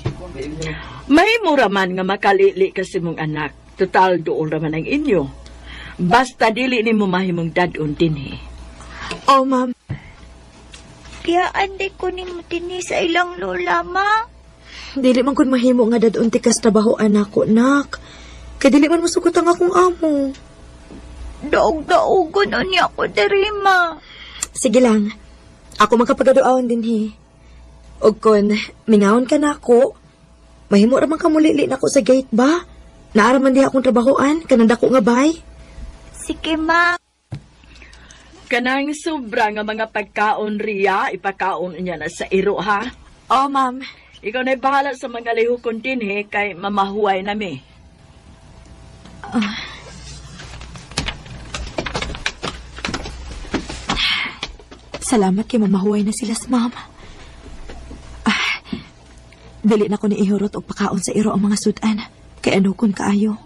Mahimo raman nga makalili kasi mong anak. Total doon raman ang inyo. Basta dili ni mo mahimong dadon din he. Oh, ma'am. Kaya andi ko ni mutini sa ilang lola, ma. Dili man kun mahimo nga dadon ti kas trabahoan ako, nak. Kay dili man musugot ang akong amo. Daog-daogon niya ako diri, ma. Sige lang. Ako magkapagaduawan din, he. Og kon, mingawon ka na ako, mahimo raman ka mulili na ako sa gate ba? Naaraman di akong trabahoan, kananda ko nga bay. Sige, ma. Kanang sobra nga mga pagkaon riya, ipakaon niya na sa iro ha. Oh, ma'am. Ikaw na'y bahala sa mga lihukon din he, kay mamahuway nami. Salamat kay mamahuway na sila sa mama. Dili na ko ni ihurot og pakaon sa iro ang mga sudan. Kay ano kun kaayo.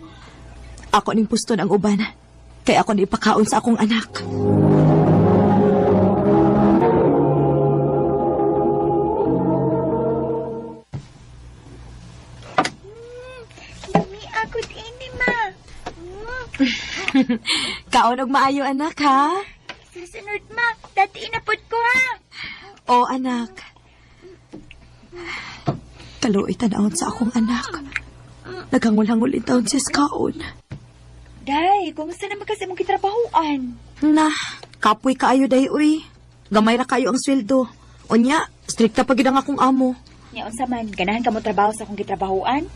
Ako ning puston ang uban. Kay ako ni ipakaon sa akong anak. Dami ako ini, ma. Kaon og maayo anak, ha? Susunod, ma. Dati inapod ko, ha? O anak. Kaluoy tanawon sa akong anak. Naghangol-hangol in taon siya kaon. Day, kumusta naman kasi mong kitrabahoan? Na, kapoy kaayo day, uy. Gamay ra kayo ang sweldo. Unya, strikta pa gid ang akong amo. Nya unsa man, ganahan ka mo trabaho sa akong kitrabahoan?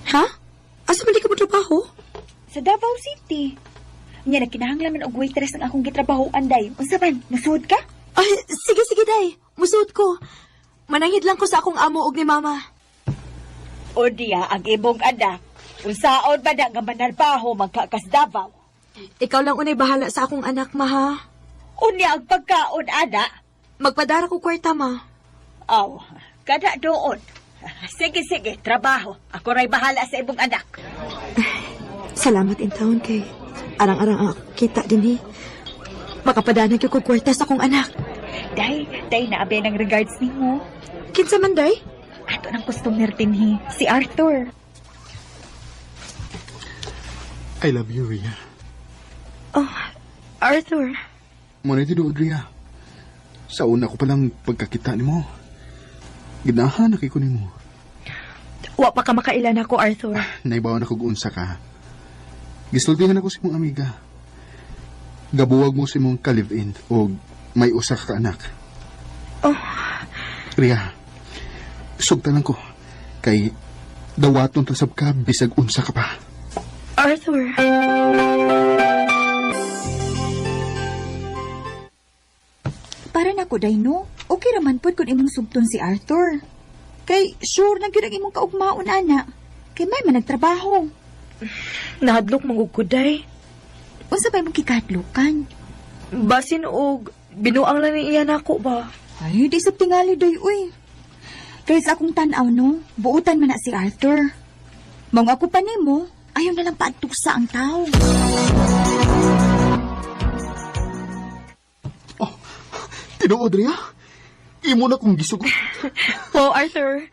Ha? Asa man di ka mo trabaho? Sa Davao City. Nya nagkinahanglan man og waitress ang akong kitrabahoan, day. Unsa man, musuod ka? Ay, sige, day. Musuot ko. Manangid lang ko sa akong amo og ni mama. O diya, ang imong anak. Unsaon ba na nga manarbaho magkakas Davao? Ikaw lang unay bahala sa akong anak, ma, ha? Unya ang pagkaon, ana. Magpadara ko kwarta, ma. Aw, kada doon. Sige, trabaho. Ako ray bahala sa imong anak. Salamat in taon kay arang-arang ang kita din, makapadanag yung kwarta sa akong anak. Day, naabi ng regards nimo. Kinsa man, day? Ato ng customer din, si Arthur. I love you, Rhea. Oh, Arthur. Muna ito, Rhea. Sa una ko palang pagkakita ni mo. Ginahan na ko ni mo. Wa pa ka makailan ako, Arthur. Naibawan ako unsa ka. Gisultihan ako sa mong amiga. Gabuwag mo si mong ka-live-in o may usa ka anak. Oh. Rhea, sugtanan ko. Kay dawaton tasab ka bisag unsa ka pa. Arthur. Para na ko, day, no? Okay raman po kung imong sugton si Arthur. Kay sure na gyud ang imong kaugmaon, ana. Kay may man nagtrabaho. Nahadlok mong day. Unsa ba imong kikadlukan? Basin og binuang lang ni iyan ako ba? Ay, di sa tingali, day, uy. Kaya sa akong tanaw, no? Buutan man na si Arthur. Mong ako pa nimo, ayaw na lang paadtuksa ang tao. Oh, tinuod, Rhea. Imo na kong gisugot. Oh, Arthur.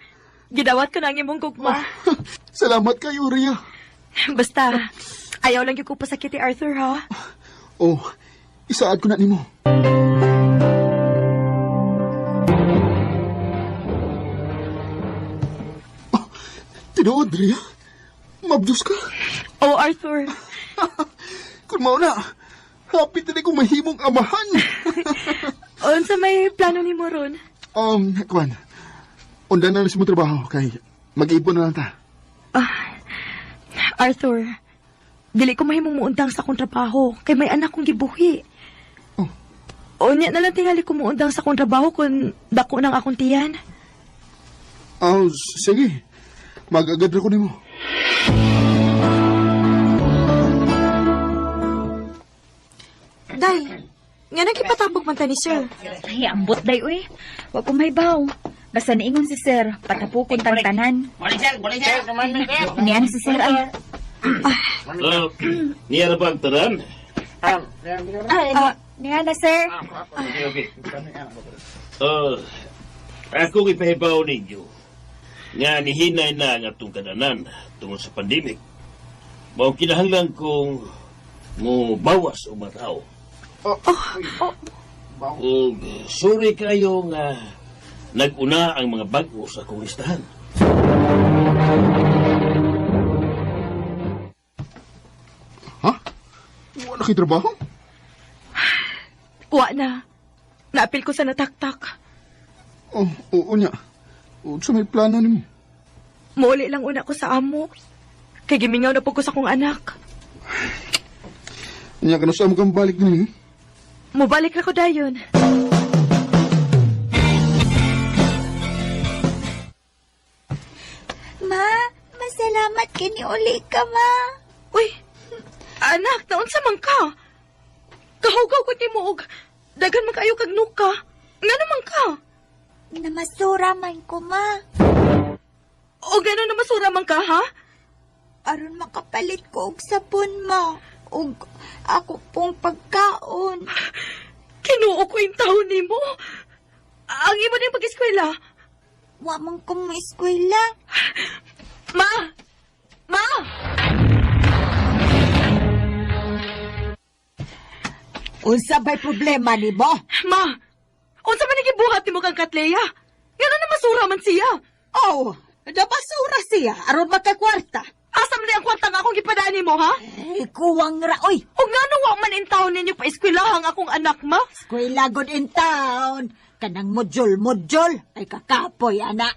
Gidawat ko na ang imong gugma. Salamat kayo, Rhea. Basta, ayaw lang yung ko pasakiti, Arthur, ha? Oh, isaad ko na nimo. Oh, tinuod, Rhea. Mabdus ka. Oh, Arthur. Kung mao na, hapit na kong mahimong amahan. Unsa may plano ni mo ron? Kwan, undan na lang mo trabaho kay mag-ipon na lang ta. Arthur, dili ko mahimong muundang sa akong trabaho kay may anak kong gibuhi. Oh. Unya na lang tingali ko muundang sa akong trabaho kung dako ng akong tiyan. Sige. Mag-agad ko nimo. Day, nga nagipatapog man ta ni sir. Ay, ambot, day, uy. Wag ko may baw. Basta niingon si sir, patapukon tang tanan. Niyan si sir, ay. Niya na ba ang tanan? Niyan na, sir. Okay. Ako ipahibaw ninyo nga nihinay na ang atong kadanan tungkol sa pandemik. Mao kinahanglan kong mo bawas o mataw. Sorry kayo nga nag-una ang mga bago sa akong listahan. Ha? Wala kayo trabaho? Wa na. Naapil ko sa nataktak. Oo niya. Sa may plano ni mo? Muli lang una ko sa amo. Kay gimingaw na po ko sa kong anak. Niya ka na sa kang balik din eh. Mubalik na ko dayon. Ma, masalamat kini uli ka, ma. Uy, anak, naunsa man ka? Kahugaw ko ni mo og dagan man kayo kag nuka. Nga naman ka? Namasura man ko, ma. O gano'n na masura man ka, ha? Aron makapalit ko og sabon, ma. Og ako pong pagkaon. Kinuo ko yung taon ni mo. Ang imo din pag-eskwela. Wa man ko mo eskwela. Ma! Ma! Unsa ba'y problema ni mo? Ma! Unsa man nagibuhat ni mo kang Katleya? Gano'n na masura man siya. Oh, nabasura siya, aron magkakwarta. Asa man ang kwarta nga akong gipadani mo, ha? Kuwang ra, oy! O nga nung wa man in town ninyo pa eskwelahang akong anak, ma? Eskwela good in town. Kanang module. Ay kakapoy, anak.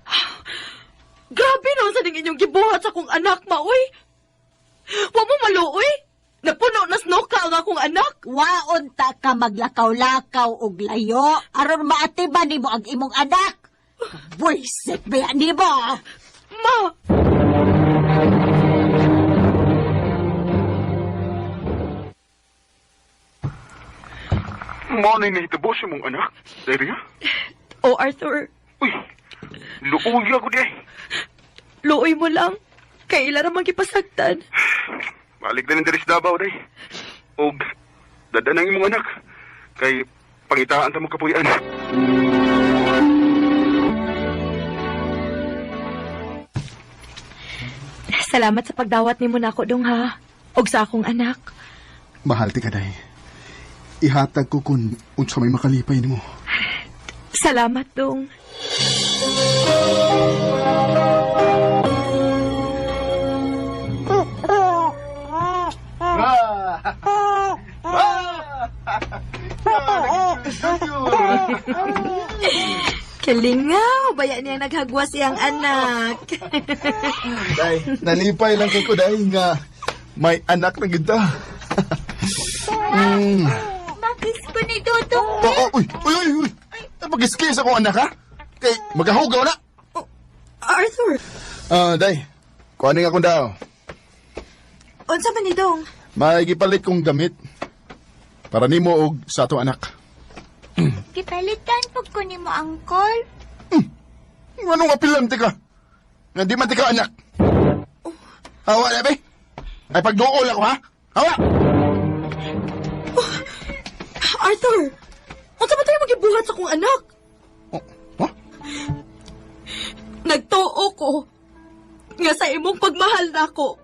Grabe no sa ning inyong gibuhat sa akong anak, ma, uy. Wa mo maluoy. Napuno na snoka ang akong anak. Waon ta ka maglakaw-lakaw og layo aron maatiban nimo ang imong anak. Buisit ba nimo? Ma! Mo na nahitabo sa mong anak, Daria? Oh, Arthur, Uy, luuya ko di. luoy mo lang. Kaila ramang gipasagtan. Balik na ng Daris Davao, day. O, dada ng imong anak. Kay, pangitaan ta mo kapuyan. Salamat sa pagdawat nimo nako dong, ha? Og sa akong anak. Mahal ti ka, day. Ihatag ko kung unsa may makalipay nimo. Salamat dong. Kalingaw, baya niya naghagwas iyang anak. Day, nalipay lang kay ko, day, nga may anak na kita. Bakis ko ni Dudong. Uy. Napag-skis akong anak, ha? Kay, magahugaw na. Arthur, Day, kuhanin akong daw. unsa man ni dong? May gipalit kong gamit. Para nimo og sa atong anak. Kipalitan po ko ni mo, Uncle. Anong apilan ti ka? Nga di man ti ka anak. Hawa na, be? Ay pagduol ako, ha? Hawa! Arthur, unsa man tayo magibuhat sa akong anak? Huh? Nagtuo ko nga sa imong pagmahal nako.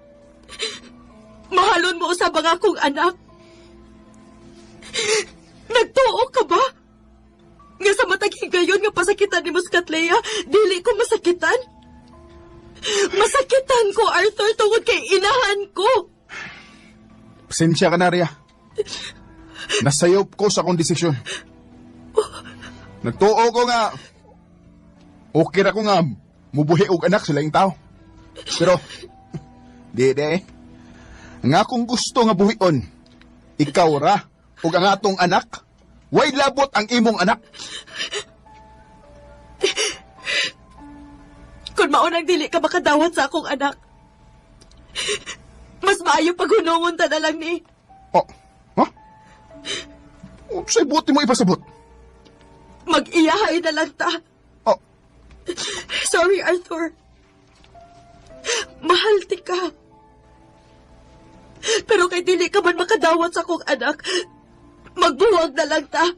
Mahalon mo usab ang akong anak. Nagtuo ka ba? Nga sa matag higayon nga pasakitan ni Muscatlea, dili ko masakitan? Masakitan ko, Arthur, tungod kay inahan ko. Pasensya ka na, Rhea. Nasayop ko sa akong desisyon. Nagtuo ko nga okay ra ko nga mubuhi og anak sila yung tao. Pero, di. Ang akong gusto nga buhion, ikaw ra, ug ang atong anak, way labot ang imong anak. Kung maunang dili ka makadawat sa akong anak, mas maayo paghunungon ta na lang ni. Oh, ha? O, sa'y buti mo ipasabot. Mag-iyahay na lang ta. Oh. Sorry, Arthur. Mahal ti ka. Pero kay dili ka man makadawat sa akong anak, magbuwag na lang ta.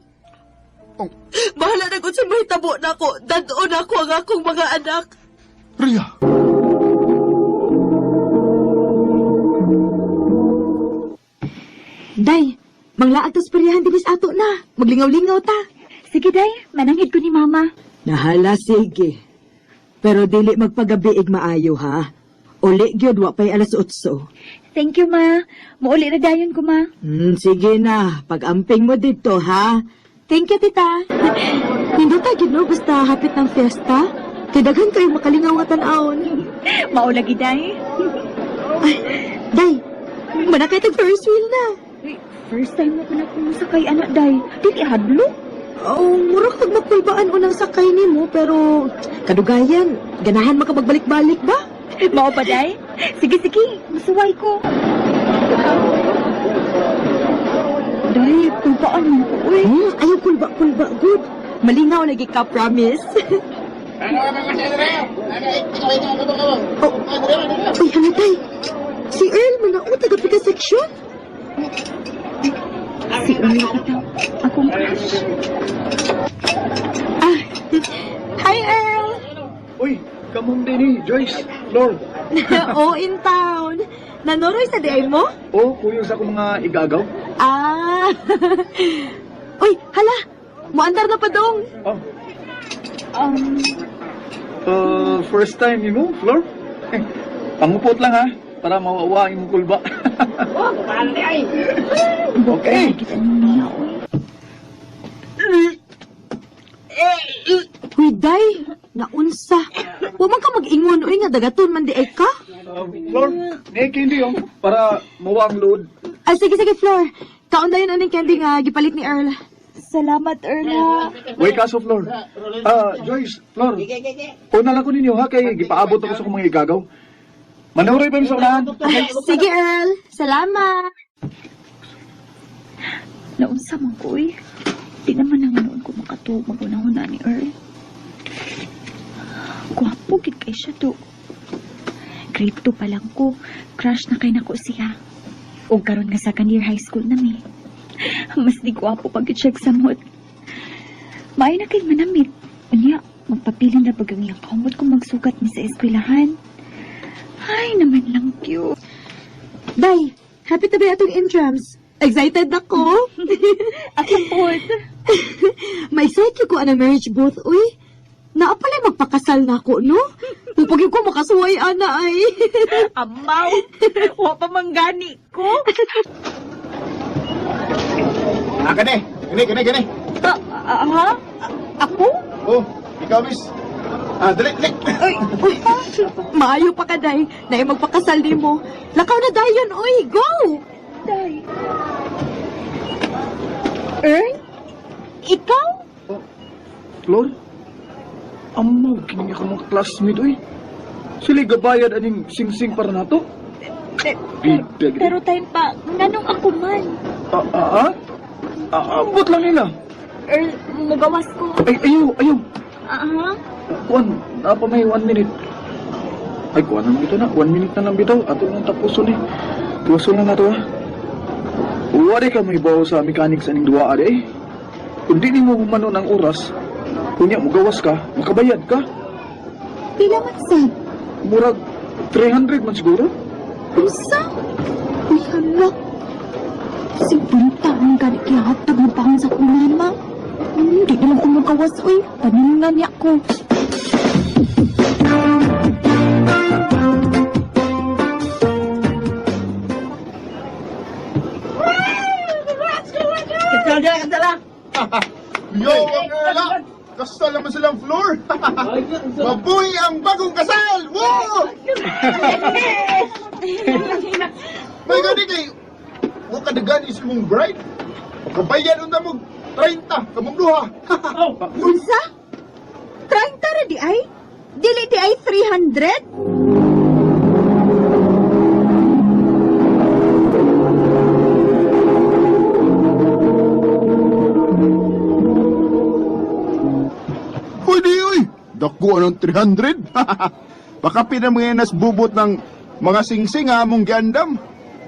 Oh. Bahala na kung sa mahitabo na ako, dadon ako ang akong mga anak. Rhea! Day, manglaag tas pariyahan dinis ato na. Maglingaw-lingaw ta. Sige, day. Mananghid ko ni mama. Nahala, sige. Pero dili magpagabiig maayo, ha? Uli gyud wa pay alas 8. Thank you, ma. Muuli na dayon ko, ma. Sige na. Pag-amping mo dito, ha? Thank you, tita. Hindi ta gid no basta hapit ng fiesta. Kay daghan kayo makalingaw nga tan-awon. Maulagi, day. Ay, day. Manakay tag Ferris wheel na. First time na ko na kumusakay, anak, day. Dili hadlo. Oh, murag kag magpulbaan unang sakay nimo pero kadugayan, ganahan makapagbalik-balik ba? Mao ba, day? Sige, masuway ko. Day, kulbaan mo ko, uy. Ayaw kulba, good. Malingaw lagi ka, promise. Uy, hanatay. Si Earl, manaot, taga-pika section. Si Earl ito. Akong crush. Hi, Earl. Uy, kamong din ni Joyce, Lord. Oh, in town. Nanoroy sa day mo? Oh, kuyong sa akong mga igagaw. Ah. Uy, hala. Muandar na pa dong. First time mo, Flor? Pangupot lang, ha? para mawawa yung kulba. Oh, paano ni ay? Okay. Kita niya, uy. Uy, day, naunsa. Huwag man ka mag-ingon, uy, nga dagaton man di ay ka. Flor, may candy yung para mawa ang load. Ay, sige, Flor. Kaon dayon aning candy nga gipalit ni Earl. Salamat, Erla. Wait, kaso, Flor. Joyce, Flor. Una lang ko ninyo, ha, kay gipaabot ako sa kong mga igagaw. Manuroy pa yung sa unahan. Sige, Earl. Salamat. Naunsa man ko, uy. Di naman ang noon ko makatuog magunahon ni Earl. Gwapo, gid kay siya to. Grade 2 pa lang ko, crush na kay nako siya. O karon nga second year high school na mi. Mas di gwapo pag siya samot. Maay na kay manamit. Unya, magpapiling na pag ang iyang kamot kung magsugat ni sa eskwelahan. Ay, naman lang cute. Day, happy to be atong intrams. Excited ako. Ako po. May excited ko ang marriage booth, uy. Naapalay magpakasal na ako, no? Pupagin ko makasuway, ana, ay. Amaw, wa pa manggani ko. Gani. Ha? Ako? Oh, ikaw, miss. Dali. Uy, maayo pa ka, day. Na magpakasal ni mo. Lakaw na dayon, uy. Go! Day. Earl? Ikaw? Flor? Amaw, kini ka mga classmate, oy. Sila gabayad aning sing-sing para nato. Bida, Pero time pa, nganong ako man? Abot lang nila. Earl, mugawas ko. Ay, ayaw. Aha. Kuan, napa may 1 minute. Ay, kuan naman ito na. 1 minute na lang bitaw. Ato nang tapuson eh. Tuwason lang na to, ha. Wari ka may bawa sa mechanics aning duwa, ade. Kung di mo humano ng oras, kunya mo gawas ka, makabayad ka. Pila man, sad? Murag 300 man siguro. Usa? Uy, hala. Sibunta ang gani kaya hatag ng pahang sa kulama. Hindi na lang ko magawas, uy. Paningan niya ko. Kantala. Yo, Erla! Kasal naman silang floor! Mabuhay ang bagong kasal! Wow! May gani kay... Huwag kadagan is mong bride. Kabayan unta mo 30, kamong duha. Unsa? 30 ra di ay? Dili di ay 300? Pwede, uy! Dako anong 300? Baka pinamayanas bubot ng mga singsing ha mong gandam.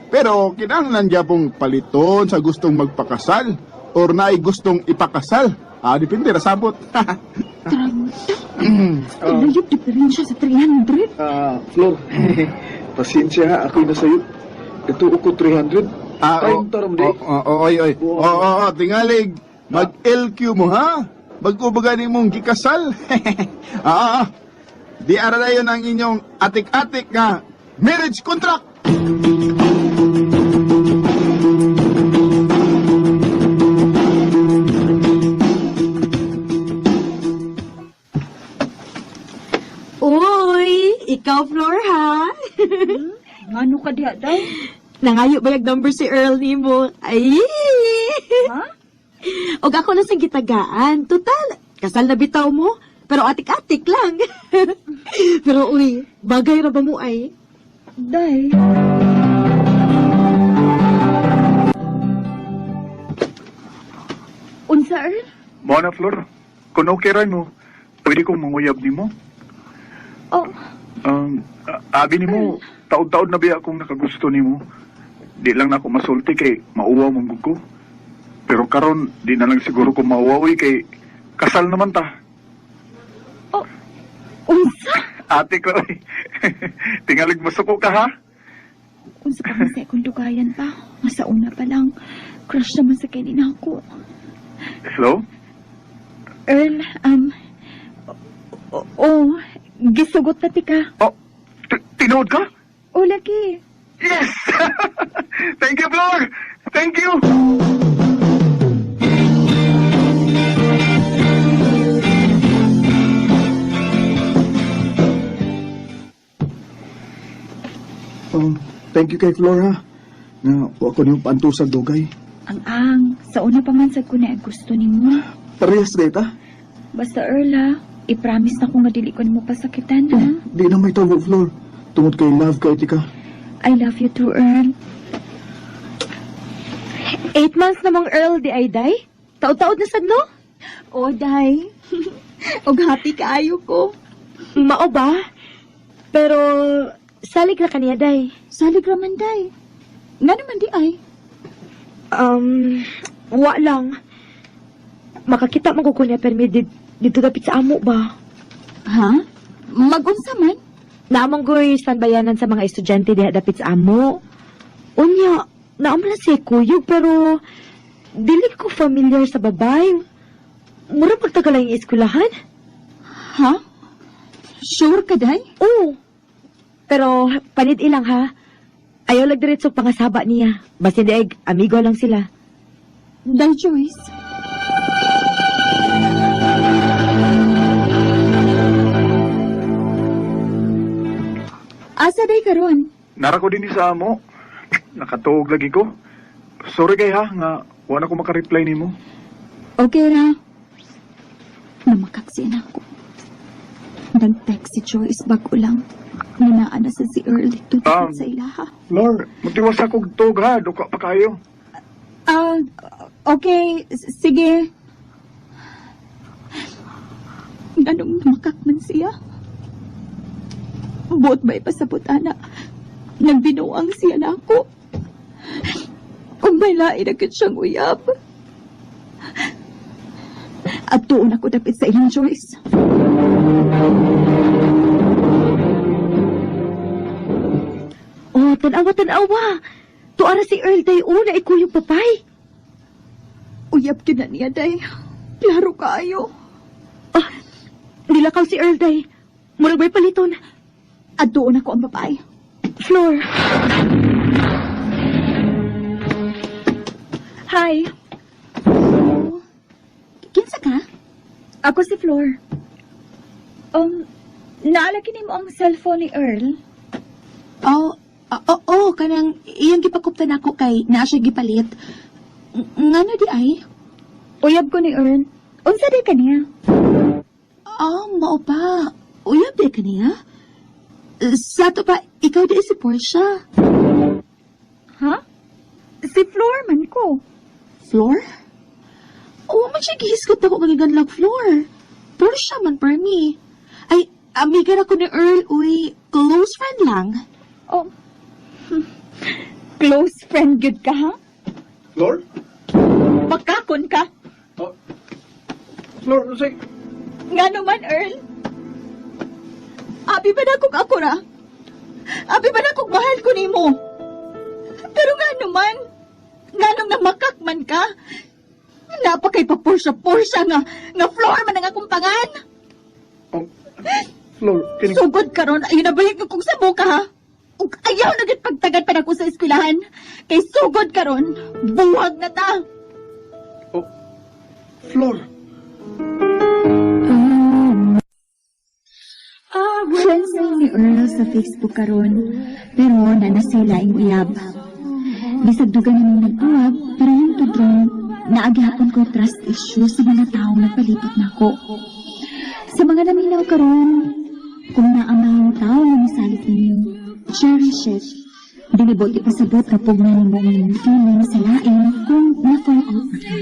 Pero kinahanglan dyan pong paliton sa gustong magpakasal or naay gustong ipakasal. Depende, rasabot. Layop diferensya sa 300. Flor, pasensya ha, ako'y nasayot. Ito ko 300. Oy. Tingalig. Mag-LQ mo, ha? Mag-ubaganin mong gikasal. Di ara na yun ang inyong atik-atik na marriage contract. Uy, ikaw, Flor, ha? Ngano ka diha, day? Nangayo ba yung number si Earl ni mo? Ay! Ha? Og ako na sang gitagaan. Total, kasal na bitaw mo. Pero atik-atik lang. Pero uy, bagay ra ba mo ay? Day. Unsa, Earl? Mo na, Flor. Kung okay rin mo, pwede kong manguyab ni mo. Oh, Abi ni mo, taon-taon na biya akong nakagusto ni mo. Di lang na ako masulti kay mauwa mong ko. Pero karon di na lang siguro ko mauwawi kay kasal naman ta. unsa? Ate ko, tingalig masuko ka ha? Unsa pa man sa akong dugayan pa. Masa una pa lang, crush naman sa kanina ako. Hello? Earl, gisugot na tika. Tinood ka? O, lagi. Thank you kay Flora. Na ako niyong paantusag dugay. Ang sa una pa man sad ko na gusto nimo. Parehas data. Basta Earl, i-promise na ko nga dili ko nimo pasakitan, ha? Di na may tawag, Flor. Tungod kay love kay tika. I love you too, Earl. 8 months namang Earl di ay, day? Taod-taod na sad, no? O, day. Og happy kaayo ko. Mao ba? Pero, salig na kaniya, day. Salig raman, day. Nga naman di ay. Wa lang. Makakita man ko kunya permi dito dapit sa amo ba? Ha? Magunsa man? Naamang goy standbayanan sa mga estudyante diha dapit sa amo. Unya, naamang lang siya kuyog pero dili ko familiar sa babay. Mura pagtagal yung eskwelahan. Ha? Sure ka, day? Oo. Pero panid ilang ha. Ayaw lang diretso pangasaba niya. Basta di amigo lang sila. Day, Joyce. Asa day karon? Nara ko din sa amo. Nakatuog lagi ko. Sorry kay ha, nga wala ko makareply nimo. Okay ra. Namakaksi na ako. Nag-text si Joyce bago lang. Ninaan na sa si Earl dito sa ilaha. Flor, matiwas akong tug ha, duka pa kayo. Okay. Sige. Ganong namakak man siya. Buot ba ipasabot, ana? Nagbinuang siya na ako. Kung may lain agad siyang uyab. At tuon ako dapit sa ilang Joyce. Oh, tanawa. Tuara si Earl day una ikuyog papay. Uyab kina niya, day. Klaro kaayo. Nilakaw si Earl day. Murag may paliton. At doon ako ang babae. Floor. Hi. Kinsa ka? Ako si Flor. Naalagin mo ang cellphone ni Earl? Kanang iyang gipakuptan ako kay naa siya gipalit. Ngano di ay? Uyab ko ni Earl. Unsa di kaniya? Mao pa. Uyab di kaniya? Sa to pa, ikaw di si Portia. Ha? Si Flor man ko. Floor? Oo, man siya gihiskot ako magiganlag Floor. Portia man per me. Ay, amiga ako ni Earl, uy, close friend lang. Oh, close friend good ka, ha? Flor? Pakakon ka? Flor, say... Nga naman, Earl. Abi ba na kung ako ra? Abi ba na kung mahal ko ni mo? Pero nga naman, nga nung namakak man ka, napakay pa Portia nga Flor man ang akong pangan. Flor, kining... Sugod ka ron, ayun na balik kung sa buka, ha? Ug ayaw na gid pagtagad pa na ko sa eskwelahan. Kay sugod ka ron, buwag na ta. Flor. Friends ni Earl sa Facebook karon, pero nanasila ang uyab. Bisag dugan namin nag-uwab, pero yung tudron, naagihapon ko trust issue sa mga taong nagpalipot na ako. Sa mga naminaw karon, kung naamang tao na misalit ninyo, cherish it. Dinibot ipasabot kapag na nimong feeling sa lain kung na-fall out na ka.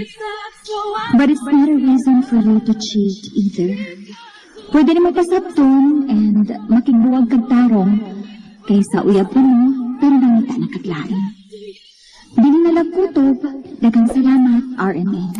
But it's not a reason for you to cheat either. Pwede naman pasabton and makigbuwag kag tarong kaysa uyab pa mo pero nangita na kaglain. Dili na lang kutob, daghang salamat, RMN.